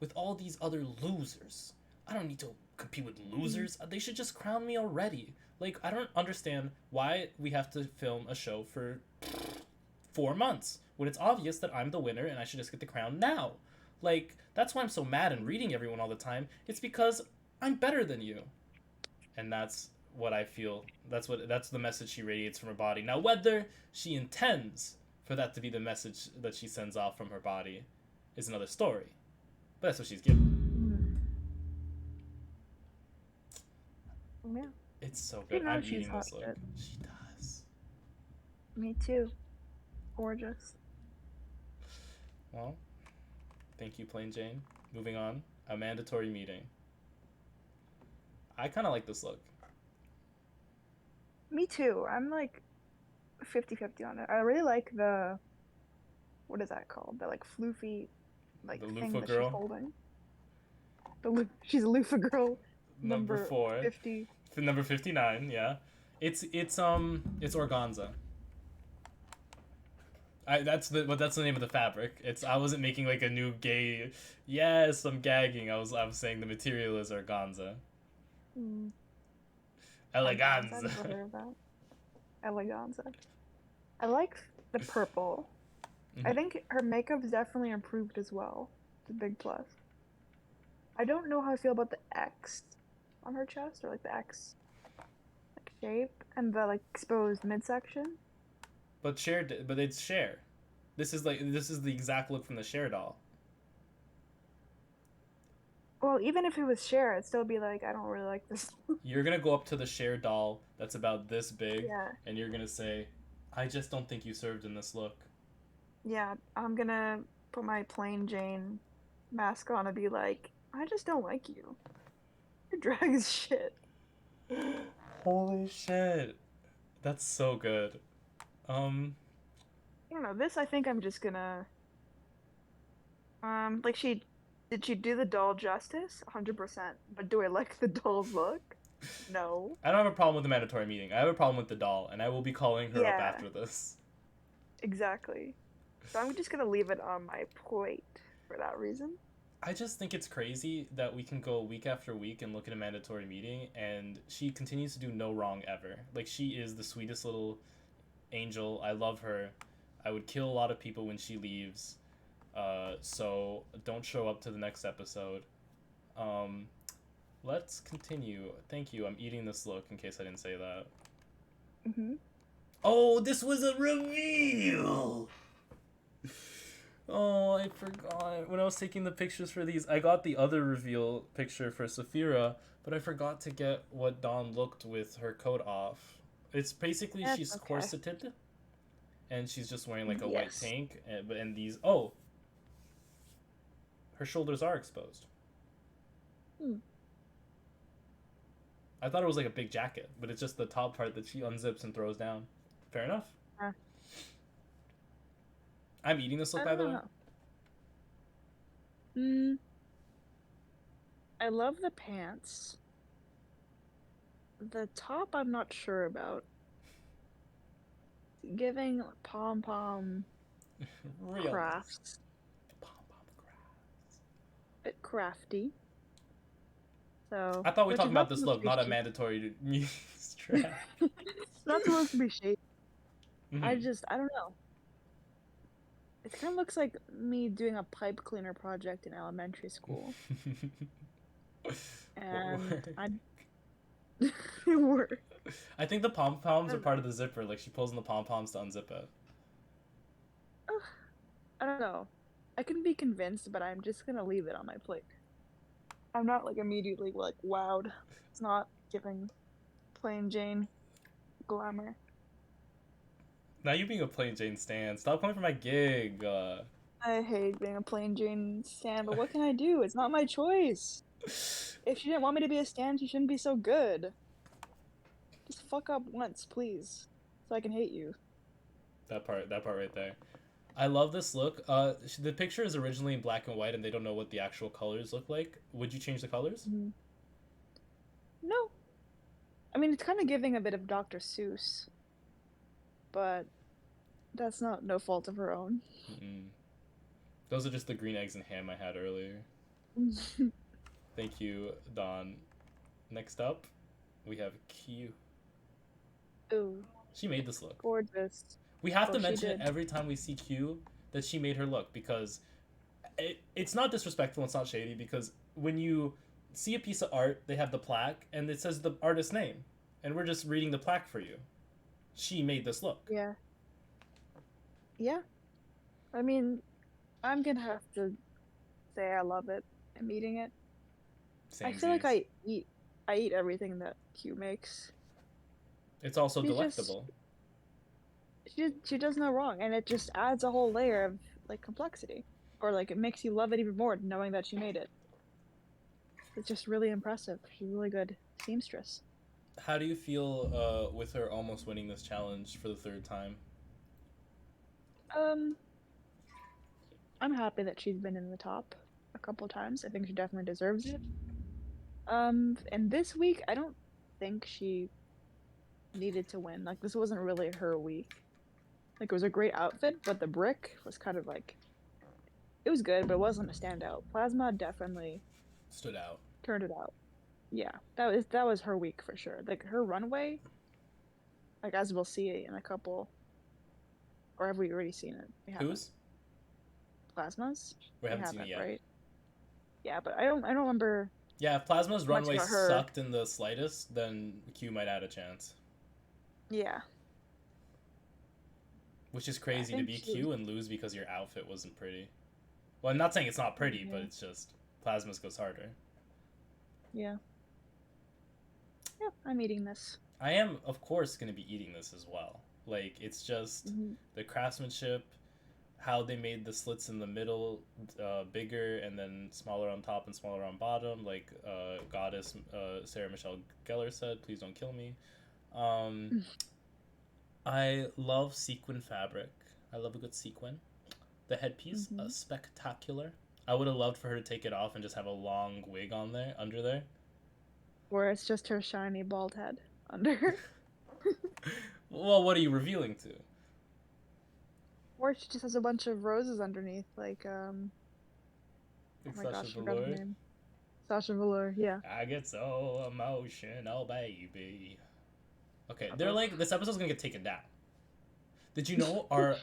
with all these other losers? I don't need to compete with losers. They should just crown me already. Like, I don't understand why we have to film a show for 4 months when it's obvious that I'm the winner and I should just get the crown now. Like, that's why I'm so mad and reading everyone all the time. It's because I'm better than you. And that's what I feel. That's the message she radiates from her body. Now, whether she intends for that to be the message that she sends off from her body is another story. But that's what she's given. Yeah. It's so good. I'm eating this look. She does. Me too. Gorgeous. Well, thank you, Plain Jane. Moving on. A mandatory meeting. I kind of like this look. Me too. I'm like 50-50 on it. I really like the... What is that called? The like floofy like the thing loofah that girl. she's holding. She's a loofah girl. Number 4. 50. Number 59, yeah. It's organza. That's the name of the fabric. I wasn't making like a new gay. Yes, I'm gagging. I was saying the material is organza. Eleganza. I've never heard of that. eleganza. I like the purple. I think her makeup's definitely improved as well. It's a big plus. I don't know how I feel about the X on her chest, or like the X like shape and the like exposed midsection. But it's Cher. This is the exact look from the Cher doll. Well, even if it was Cher, it'd still be like, I don't really like this. You're gonna go up to the Cher doll that's about this big, Yeah. and you're gonna say, "I just don't think you served in this look." Yeah, I'm gonna put my plain Jane mask on and be like, I just don't like you. Your drag is shit. Holy shit, that's so good. I don't know, this I think I'm just gonna like did she do the doll justice? 100%. But do I like the doll's look? No. I don't have a problem with the mandatory meeting. I have a problem with the doll, and I will be calling her up Yeah, after this. exactly. So I'm just gonna leave it on my plate for that reason. I just think it's crazy that we can go week after week and look at a mandatory meeting, and she continues to do no wrong ever. Like, she is the sweetest little angel. I love her. I would kill a lot of people when she leaves. So don't show up to the next episode. Let's continue. Thank you. I'm eating this look in case I didn't say that. Oh, this was a reveal! Oh, I forgot. When I was taking the pictures for these, I got the other reveal picture for Saphira, but I forgot to get what Dawn looked with her coat off. It's basically she's corseted, and she's just wearing like a white tank, and these... Oh! Her shoulders are exposed. I thought it was like a big jacket, but it's just the top part that she unzips and throws down. Fair enough. I'm eating this look, by the way. I love the pants. The top I'm not sure about. Giving pom-pom crafts. Pom-pom crafts. A bit crafty. So I thought we were talking about this look, not a mandatory strap. It's not supposed to be shady. I don't know. It kind of looks like me doing a pipe cleaner project in elementary school. And it worked. I think the pom-poms are part of the zipper. Like, she pulls in the pom-poms to unzip it. I don't know. I can be convinced, but I'm just gonna leave it on my plate. I'm not, like, immediately, like, wowed. It's not giving plain Jane glamour. Now you being a plain Jane stan. Stop coming for my gig. I hate being a plain Jane stan, but what can I do? It's not my choice. If she didn't want me to be a stan, she shouldn't be so good. Just fuck up once, please, so I can hate you. That part right there. I love this look. The picture is originally in black and white, and they don't know what the actual colors look like. Would you change the colors? No. I mean, it's kind of giving a bit of Dr. Seuss, but that's no fault of her own. Those are just the green eggs and ham I had earlier. Thank you, Dawn. Next up, we have Q. Ooh. She made this look. Gorgeous. We have to mention it every time we see Q that she made her look, because it's not disrespectful, it's not shady, because when you see a piece of art, they have the plaque, and it says the artist's name, and we're just reading the plaque for you. She made this look. Yeah. Yeah. I mean, I'm gonna have to say I love it. I'm eating it. I feel like I eat everything that Q makes. It's also delectable. She does no wrong, and it just adds a whole layer of, like, complexity. Or, like, it makes you love it even more knowing that she made it. It's just really impressive. She's a really good seamstress. How do you feel with her almost winning this challenge for the third time? I'm happy that she's been in the top a couple times. I think she definitely deserves it. And this week, I don't think she needed to win. Like, this wasn't really her week. Like, it was a great outfit, but the brick was kind of like... It was good, but it wasn't a standout. Plasma definitely... stood out. Turned it out. Yeah, that was her week for sure. Like, her runway Like, as we'll see in a couple, or have we already seen it? We haven't. Who's? Plasmas? We We haven't seen it haven't, yet. right? Yeah, but I don't remember Yeah, if Plasma's much runway about her. sucked in the slightest, then Q might add a chance. Yeah. Which is Yeah, I crazy to think be she was. Q and lose because your outfit wasn't pretty. Well, I'm not saying it's not pretty, but Yeah. it's just Plasma's goes harder. Yeah. Yeah, I'm eating this. I am, of course, going to be eating this as well. Like, it's just Mm-hmm. the craftsmanship, how they made the slits in the middle bigger and then smaller on top and smaller on bottom. Like Goddess Sarah Michelle Gellar said, please don't kill me. Um, I love sequin fabric. I love a good sequin. The headpiece, Mm-hmm. spectacular. I would have loved for her to take it off and just have a long wig on there, under there. Where it's just her shiny bald head under. Well, what are you revealing to? Or she just has a bunch of roses underneath, like, oh Like my Sasha gosh, I forgot her Velour? name. Sasha Velour, yeah. I get so emotional, baby. Okay, they're Uh-oh. like, this episode's gonna get taken down. Did you know our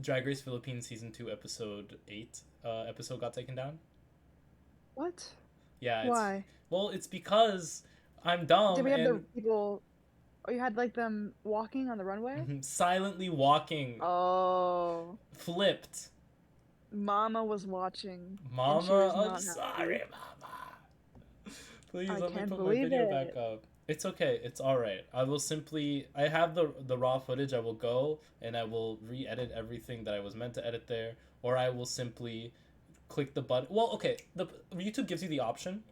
Drag Race Philippines season 2 episode 8 episode got taken down? What? Yeah, Why? it's because I'm Did dumb we have and the people? Oh, you had like them walking on the runway? silently walking, Oh, flipped. Mama was watching, and she Mama, was I'm not sorry, happy. Mama. Please I let me can't put my believe video back it. up. It's okay. It's all right. I will simply. I have the raw footage. I will go and I will re-edit everything that I was meant to edit there, or I will simply click the button. Well, okay. The YouTube gives you the option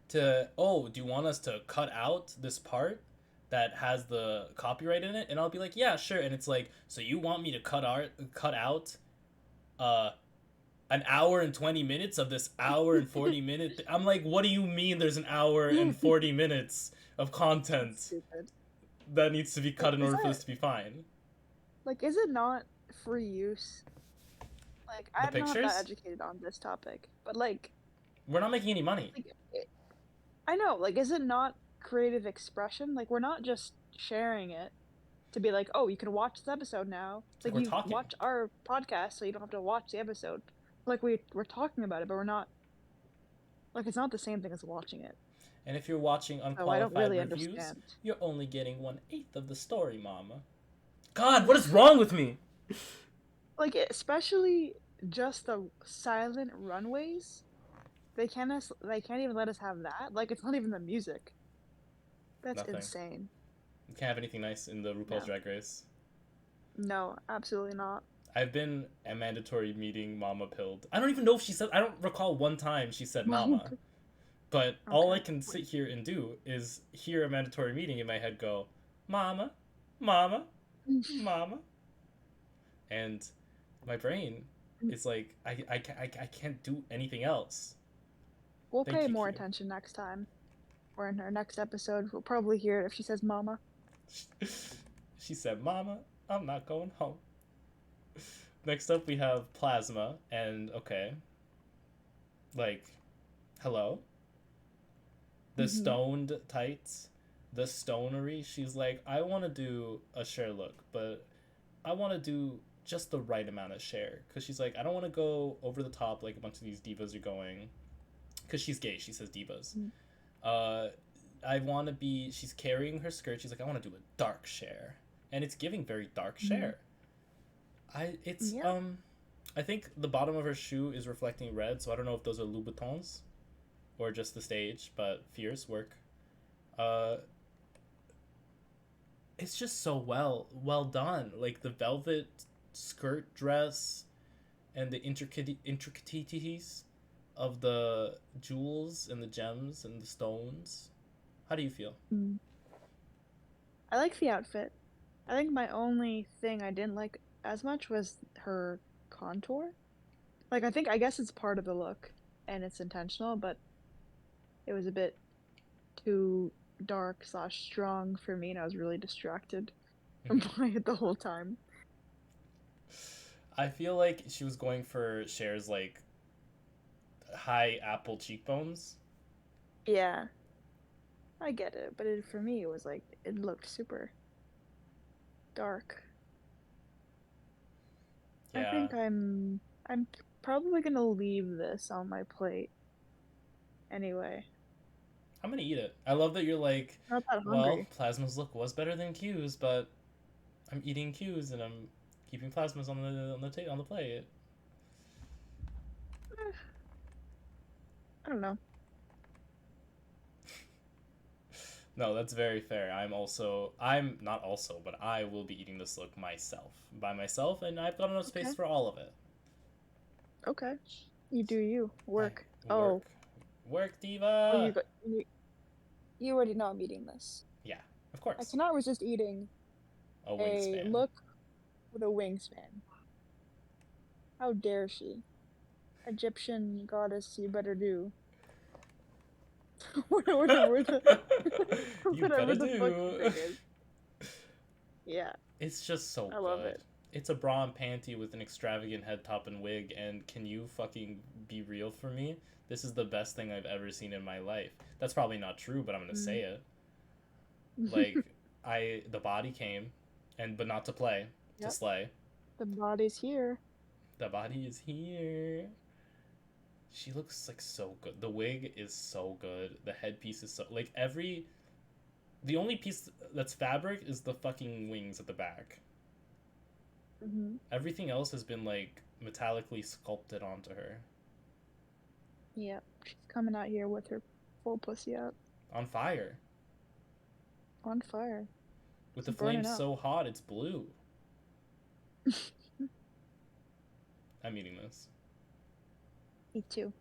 to. Oh, do you want us to cut out this part that has the copyright in it? And I'll be like, yeah, sure. And it's like, so you want me to cut out, uh, an hour and 20 minutes of this hour and 40 minute I'm like, what do you mean there's an hour and 40 minutes of That's content stupid. that needs to be Like, cut in is order for that this to be fine? like, is it not free use? Like, The I'm not that pictures, educated on this topic, but like, we're not making any money. I know, like, is it not creative expression? Like, we're not just sharing it to be like, oh, you can watch this episode now. It's like We're you talking. watch our podcast, so you don't have to watch the episode. Like, we're talking about it, but we're not. Like, it's not the same thing as watching it. And if you're watching So I don't Unqualified really Reviews, understand. you're only getting 1/8 of the story, mama. God, what is wrong with me? Like, especially just the silent runways. They can't even let us have that. Like, it's not even the music. That's Nothing. insane. You can't have anything nice in the RuPaul's Drag Race. No, absolutely not. I've been a mandatory meeting mama pilled. I don't even know if she said, I don't recall one time she said mama. But all I can sit here and do is hear a mandatory meeting in my head go, mama, mama, mama. And my brain is like, I can't do anything else. We'll Thank pay you, more Q. attention next time. Or in our next episode, we'll probably hear it if she says mama. She said, mama, I'm not going home. Next up, we have Plasma, and okay, like, hello? The stoned tights, the stonery. She's like, I want to do a share look, but I want to do just the right amount of share. Because she's like, I don't want to go over the top like a bunch of these divas are going. Because she's gay, she says divas. I want to be, she's carrying her skirt. She's like, I want to do a dark share. And it's giving very dark share. I think the bottom of her shoe is reflecting red, so I don't know if those are Louboutins or just the stage, but fierce work. It's just so well done. Like the velvet skirt dress and the intricacies of the jewels and the gems and the stones. How do you feel? I like the outfit. I think my only thing I didn't like as much was her contour. Like, I guess it's part of the look and it's intentional, but it was a bit too dark / strong for me, and I was really distracted by it the whole time. I feel like she was going for Cher's like high apple cheekbones. Yeah, I get it, but for me, it was like, it looked super. dark. I Yeah. think I'm probably gonna leave this on my plate anyway. I'm gonna eat it. I love that you're like, Not that well, hungry. Plasma's look was better than Q's, but I'm eating Q's and I'm keeping Plasma's on the plate. Eh, I don't know. No, that's very fair. I'm not also, but I will be eating this look by myself, and I've got enough space Okay. for all of it. Okay. You do you. Work. Work. Work, Oh, diva! you already know I'm eating this. Yeah, of I course. cannot resist eating A a wingspan. look with a wingspan. How dare she? Egyptian goddess, you better do. Whatever the fuck thing is. Yeah. It's just so I love good. it. It's a bra and panty with an extravagant head top and wig, and can you fucking be real for me? This is the best thing I've ever seen in my life. That's probably not true, but I'm gonna say it. Like, the body came, but not to play, to slay. The body's here. The body is here. She looks like so good. The wig is so good. The headpiece is so like the only piece that's fabric is the fucking wings at the back. Everything else has been like metallically sculpted onto her. Yep, she's coming out here with her full pussy out. On fire. On fire. With the flames so hot, it's blue. I'm eating this. Me too.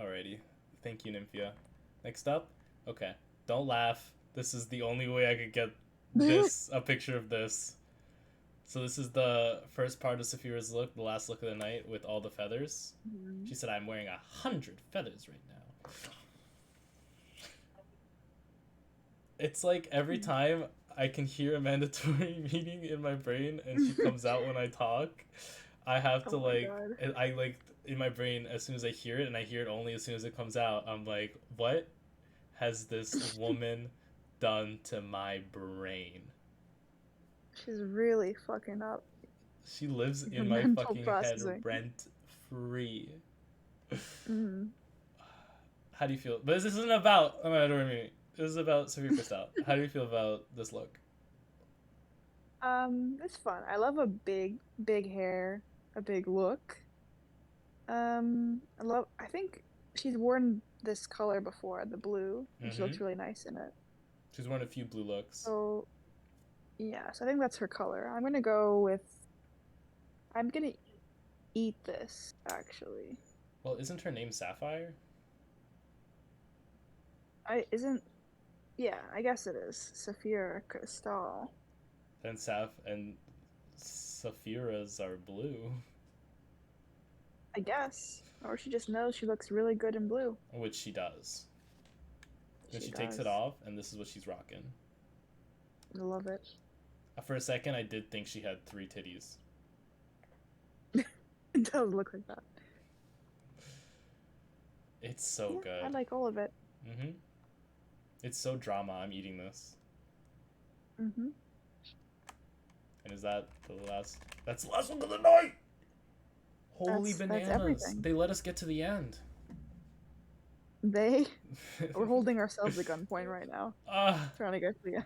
Alrighty. Thank you, Nymphia. Next up? Okay. Don't laugh. This is the only way I could get a picture of this. So this is the first part of Saphira's look, the last look of the night with all the feathers. She said, I'm wearing 100 feathers right now. It's like every time I can hear a mandatory meaning in my brain and she comes out when I talk, I have to in my brain, as soon as I hear it, and I hear it only as soon as it comes out, I'm like, what has this woman done to my brain? She's really fucking up. She lives in my fucking head rent free. How do you feel? But this isn't about This is about Sophia Christel. How do you feel about this look? It's fun. I love a big hair, a big look. I think she's worn this color before, the blue, and she looks really nice in it. She's worn a few blue looks. So, yeah, so I think that's her color. I'm gonna eat this, actually. Well, isn't her name Sapphire? Yeah, I guess it is. Saphira Christel. And Saphiras are blue. I guess. Or she just knows she looks really good in blue. Which she does. Then she takes it off, and this is what she's rocking. I love it. For a second, I did think she had 3 titties. It does look like that. It's so good. I like all of it. It's so drama. I'm eating this. And is that the last? That's the last one of the night! Holy bananas. That's everything. They let us get to the end. We're holding ourselves at gunpoint right now. Trying to get to the end.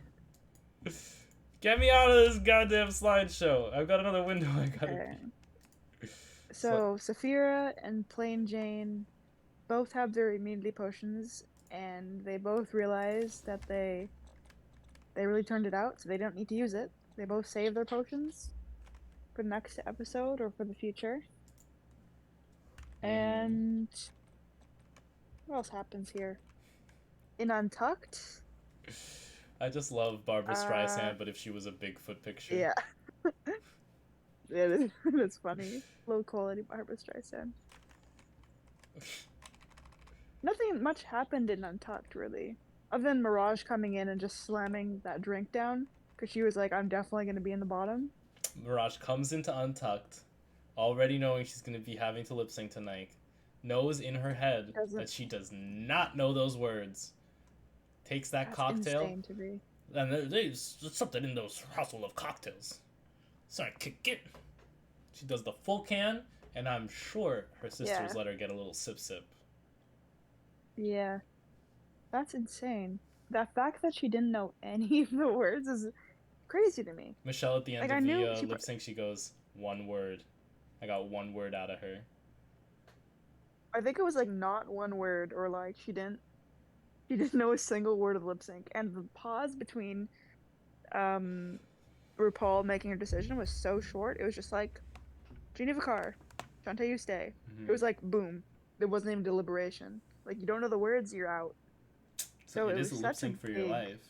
Get me out of this goddamn slideshow. I've got another window I gotta... So, Saphira and Plain Jane both have their immunity potions, and they both realize that they really turned it out, so they don't need to use it. They both save their potions for the next episode or for the future. And what else happens here? In Untucked, I just love Barbra Streisand, but if she was a Bigfoot picture. Yeah. It's funny. Low quality Barbra Streisand. Nothing much happened in Untucked, really. Other than Mirage coming in and just slamming that drink down. Because she was like, I'm definitely going to be in the bottom. Mirage comes into Untucked, already knowing she's going to be having to lip sync tonight. Knows in her head that she does not know those words. Takes that cocktail. And there's something in those household of cocktails. Starting to kick in. She does the full can, and I'm sure her sisters let her get a little sip sip. Yeah. That's insane. The fact that she didn't know any of the words is crazy to me. Michelle at the end Like, of I the knew she... lip sync, she goes, one word. I got one word out of her. I think it was like not one word, or like she didn't know a single word of lip sync. And the pause between RuPaul making her decision was so short. It was just like, Geneva Carr, Shantae, you stay. Mm-hmm. It was like, boom. There wasn't even deliberation. Like, you don't know the words, you're out. So it it is was a lip such a sync for big... your life.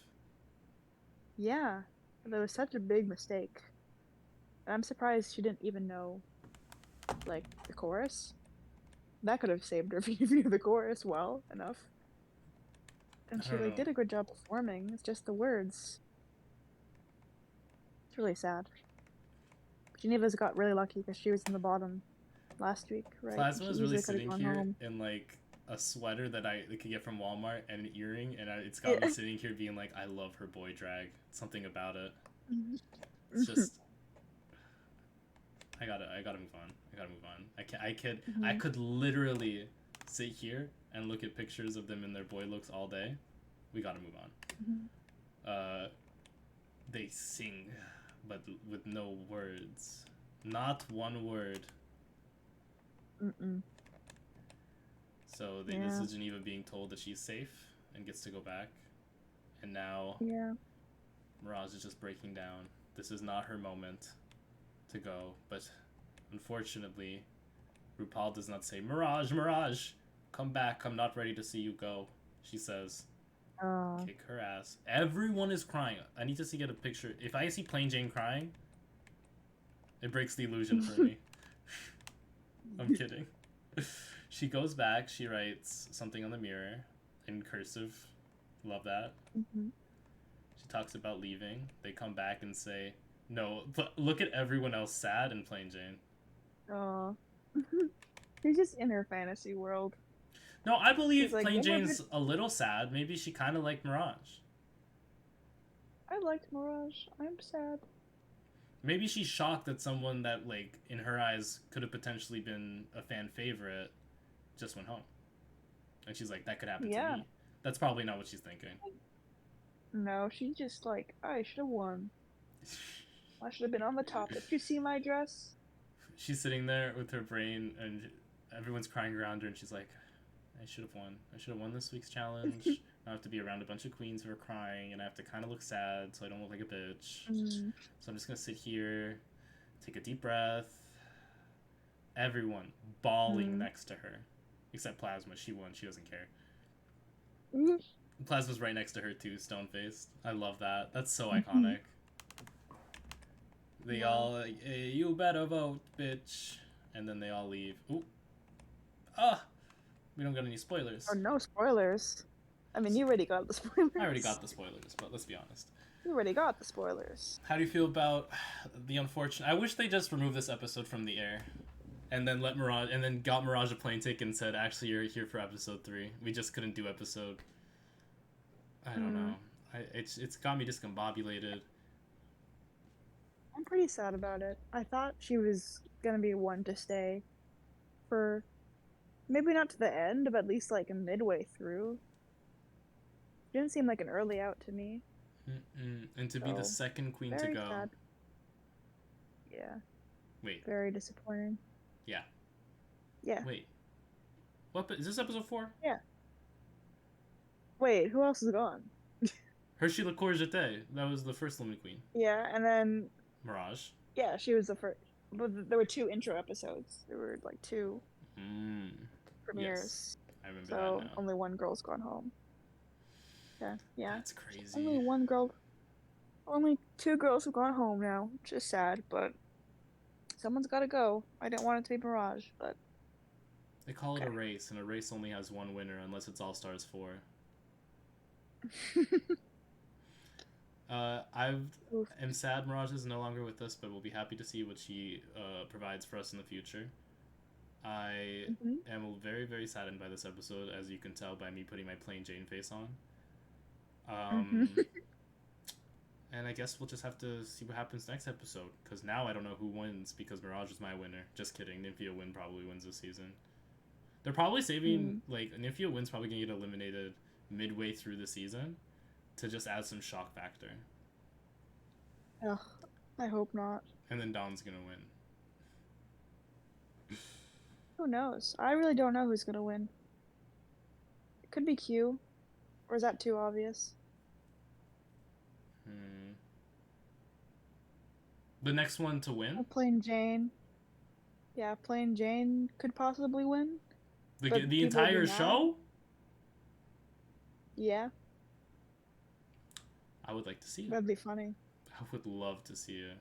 Yeah. That was such a big mistake. And I'm surprised she didn't even know, like, the chorus. That could have saved her if you knew the chorus well enough. And she, like, did a good job performing. It's just the words. It's really sad. Geneva's got really lucky because she was in the bottom last week, right? Plasma is really sitting here home. in, like, a sweater that I could get from Walmart and an earring, and it's got me sitting here being like, I love her boy drag. Something about it. It's just... I gotta move on. I could literally sit here and look at pictures of them in their boy looks all day. We gotta move on. They sing, but with no words. Not one word. So this is Geneva being told that she's safe and gets to go back. And now Mirage is just breaking down. This is not her moment to go, but unfortunately RuPaul does not say, Mirage, come back, I'm not ready to see you go. She says, kick her ass. Everyone is crying. I need to get a picture. If I see Plain Jane crying, it breaks the illusion for me. I'm kidding. She goes back, she writes something on the mirror in cursive. Love that. She talks about leaving. They come back and say, no, but look at everyone else sad in Plain Jane. Oh. She's just in her fantasy world. No, I believe like, Plain Jane's a little sad. Maybe she kind of liked Mirage. I liked Mirage. I'm sad. Maybe she's shocked that someone that, like, in her eyes could have potentially been a fan favorite just went home. And she's like, that could happen to me. That's probably not what she's thinking. No, she's just like, I should have won. I should have been on the top. Did you see my dress? She's sitting there with her brain, and everyone's crying around her, and she's like, I should have won. I should have won this week's challenge. I have to be around a bunch of queens who are crying, and I have to kind of look sad so I don't look like a bitch. So I'm just going to sit here, take a deep breath. Everyone bawling next to her. Except Plasma. She won. She doesn't care. Plasma's right next to her, too, stone-faced. I love that. That's so iconic. They all, hey, you better vote, bitch. And then they all leave. Ooh. We don't got any spoilers. Oh, no spoilers. I mean, you already got the spoilers. I already got the spoilers, but let's be honest. You already got the spoilers. How do you feel about the unfortunate... I wish they just removed this episode from the air. And then let Mirage... And then got Mirage a plane ticket and said, actually, you're here for episode 3. We just couldn't do episode... I don't know. It's got me discombobulated. I'm pretty sad about it. I thought she was gonna be one to stay for maybe not to the end, but at least like midway through. She didn't seem like an early out to me. And to be the second queen to go. Sad. Yeah. Wait. Very disappointing. Yeah. Yeah. Wait. What? Is this episode 4? Yeah. Wait, who else is gone? Hershii LiqCour-Jeté. That was the first Limit Queen. Yeah, and then... Mirage. Yeah, she was the first. But there were 2 intro episodes. There were like 2 premieres. Yes. I remember that now. Only one girl's gone home. Yeah. That's crazy. Only one girl. Only 2 girls have gone home now, which is sad, but someone's got to go. I didn't want it to be Mirage, but... They call it a race, and a race only has one winner unless it's All Stars 4. I am sad Mirage is no longer with us, but we'll be happy to see what she provides for us in the future. I am very, very saddened by this episode, as you can tell by me putting my Plain Jane face on. And I guess we'll just have to see what happens next episode. Because now I don't know who wins because Mirage is my winner. Just kidding. Nymphia probably wins this season. They're probably saving, like, Nymphia Win's probably going to get eliminated midway through the season to just add some shock factor. Ugh, I hope not. And then Dawn's going to win. Who knows? I really don't know who's going to win. It could be Q. Or is that too obvious? The next one to win? Plain Jane. Yeah, Plain Jane could possibly win. The entire show? Yeah. I would like to see it. That'd be funny. I would love to see it.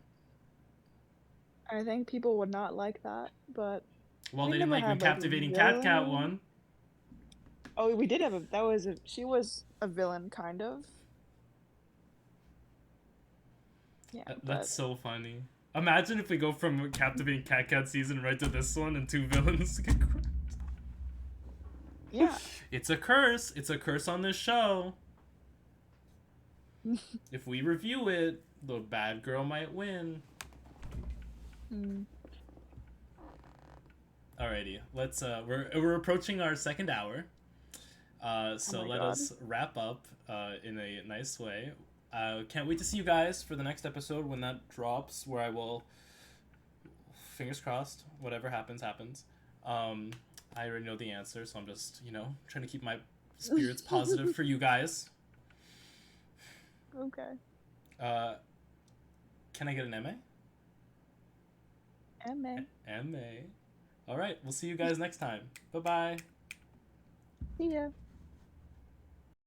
I think people would not like that, but... Well, they didn't like when Captivating Cat won. Oh, we did have she was a villain, kind of. Yeah, That's so funny. Imagine if we go from Captivating Cat season right to this one and 2 villains get crowned. Yeah. It's a curse. It's a curse on this show. If we review it, the bad girl might win. Alrighty, let's we're approaching our second hour. So let us wrap up in a nice way. Can't wait to see you guys for the next episode when that drops, where I will, fingers crossed, whatever happens. I already know the answer, so I'm just, trying to keep my spirits positive for you guys. Okay. Can I get an MA? MA. MA. Alright, we'll see you guys next time. Bye-bye. See ya.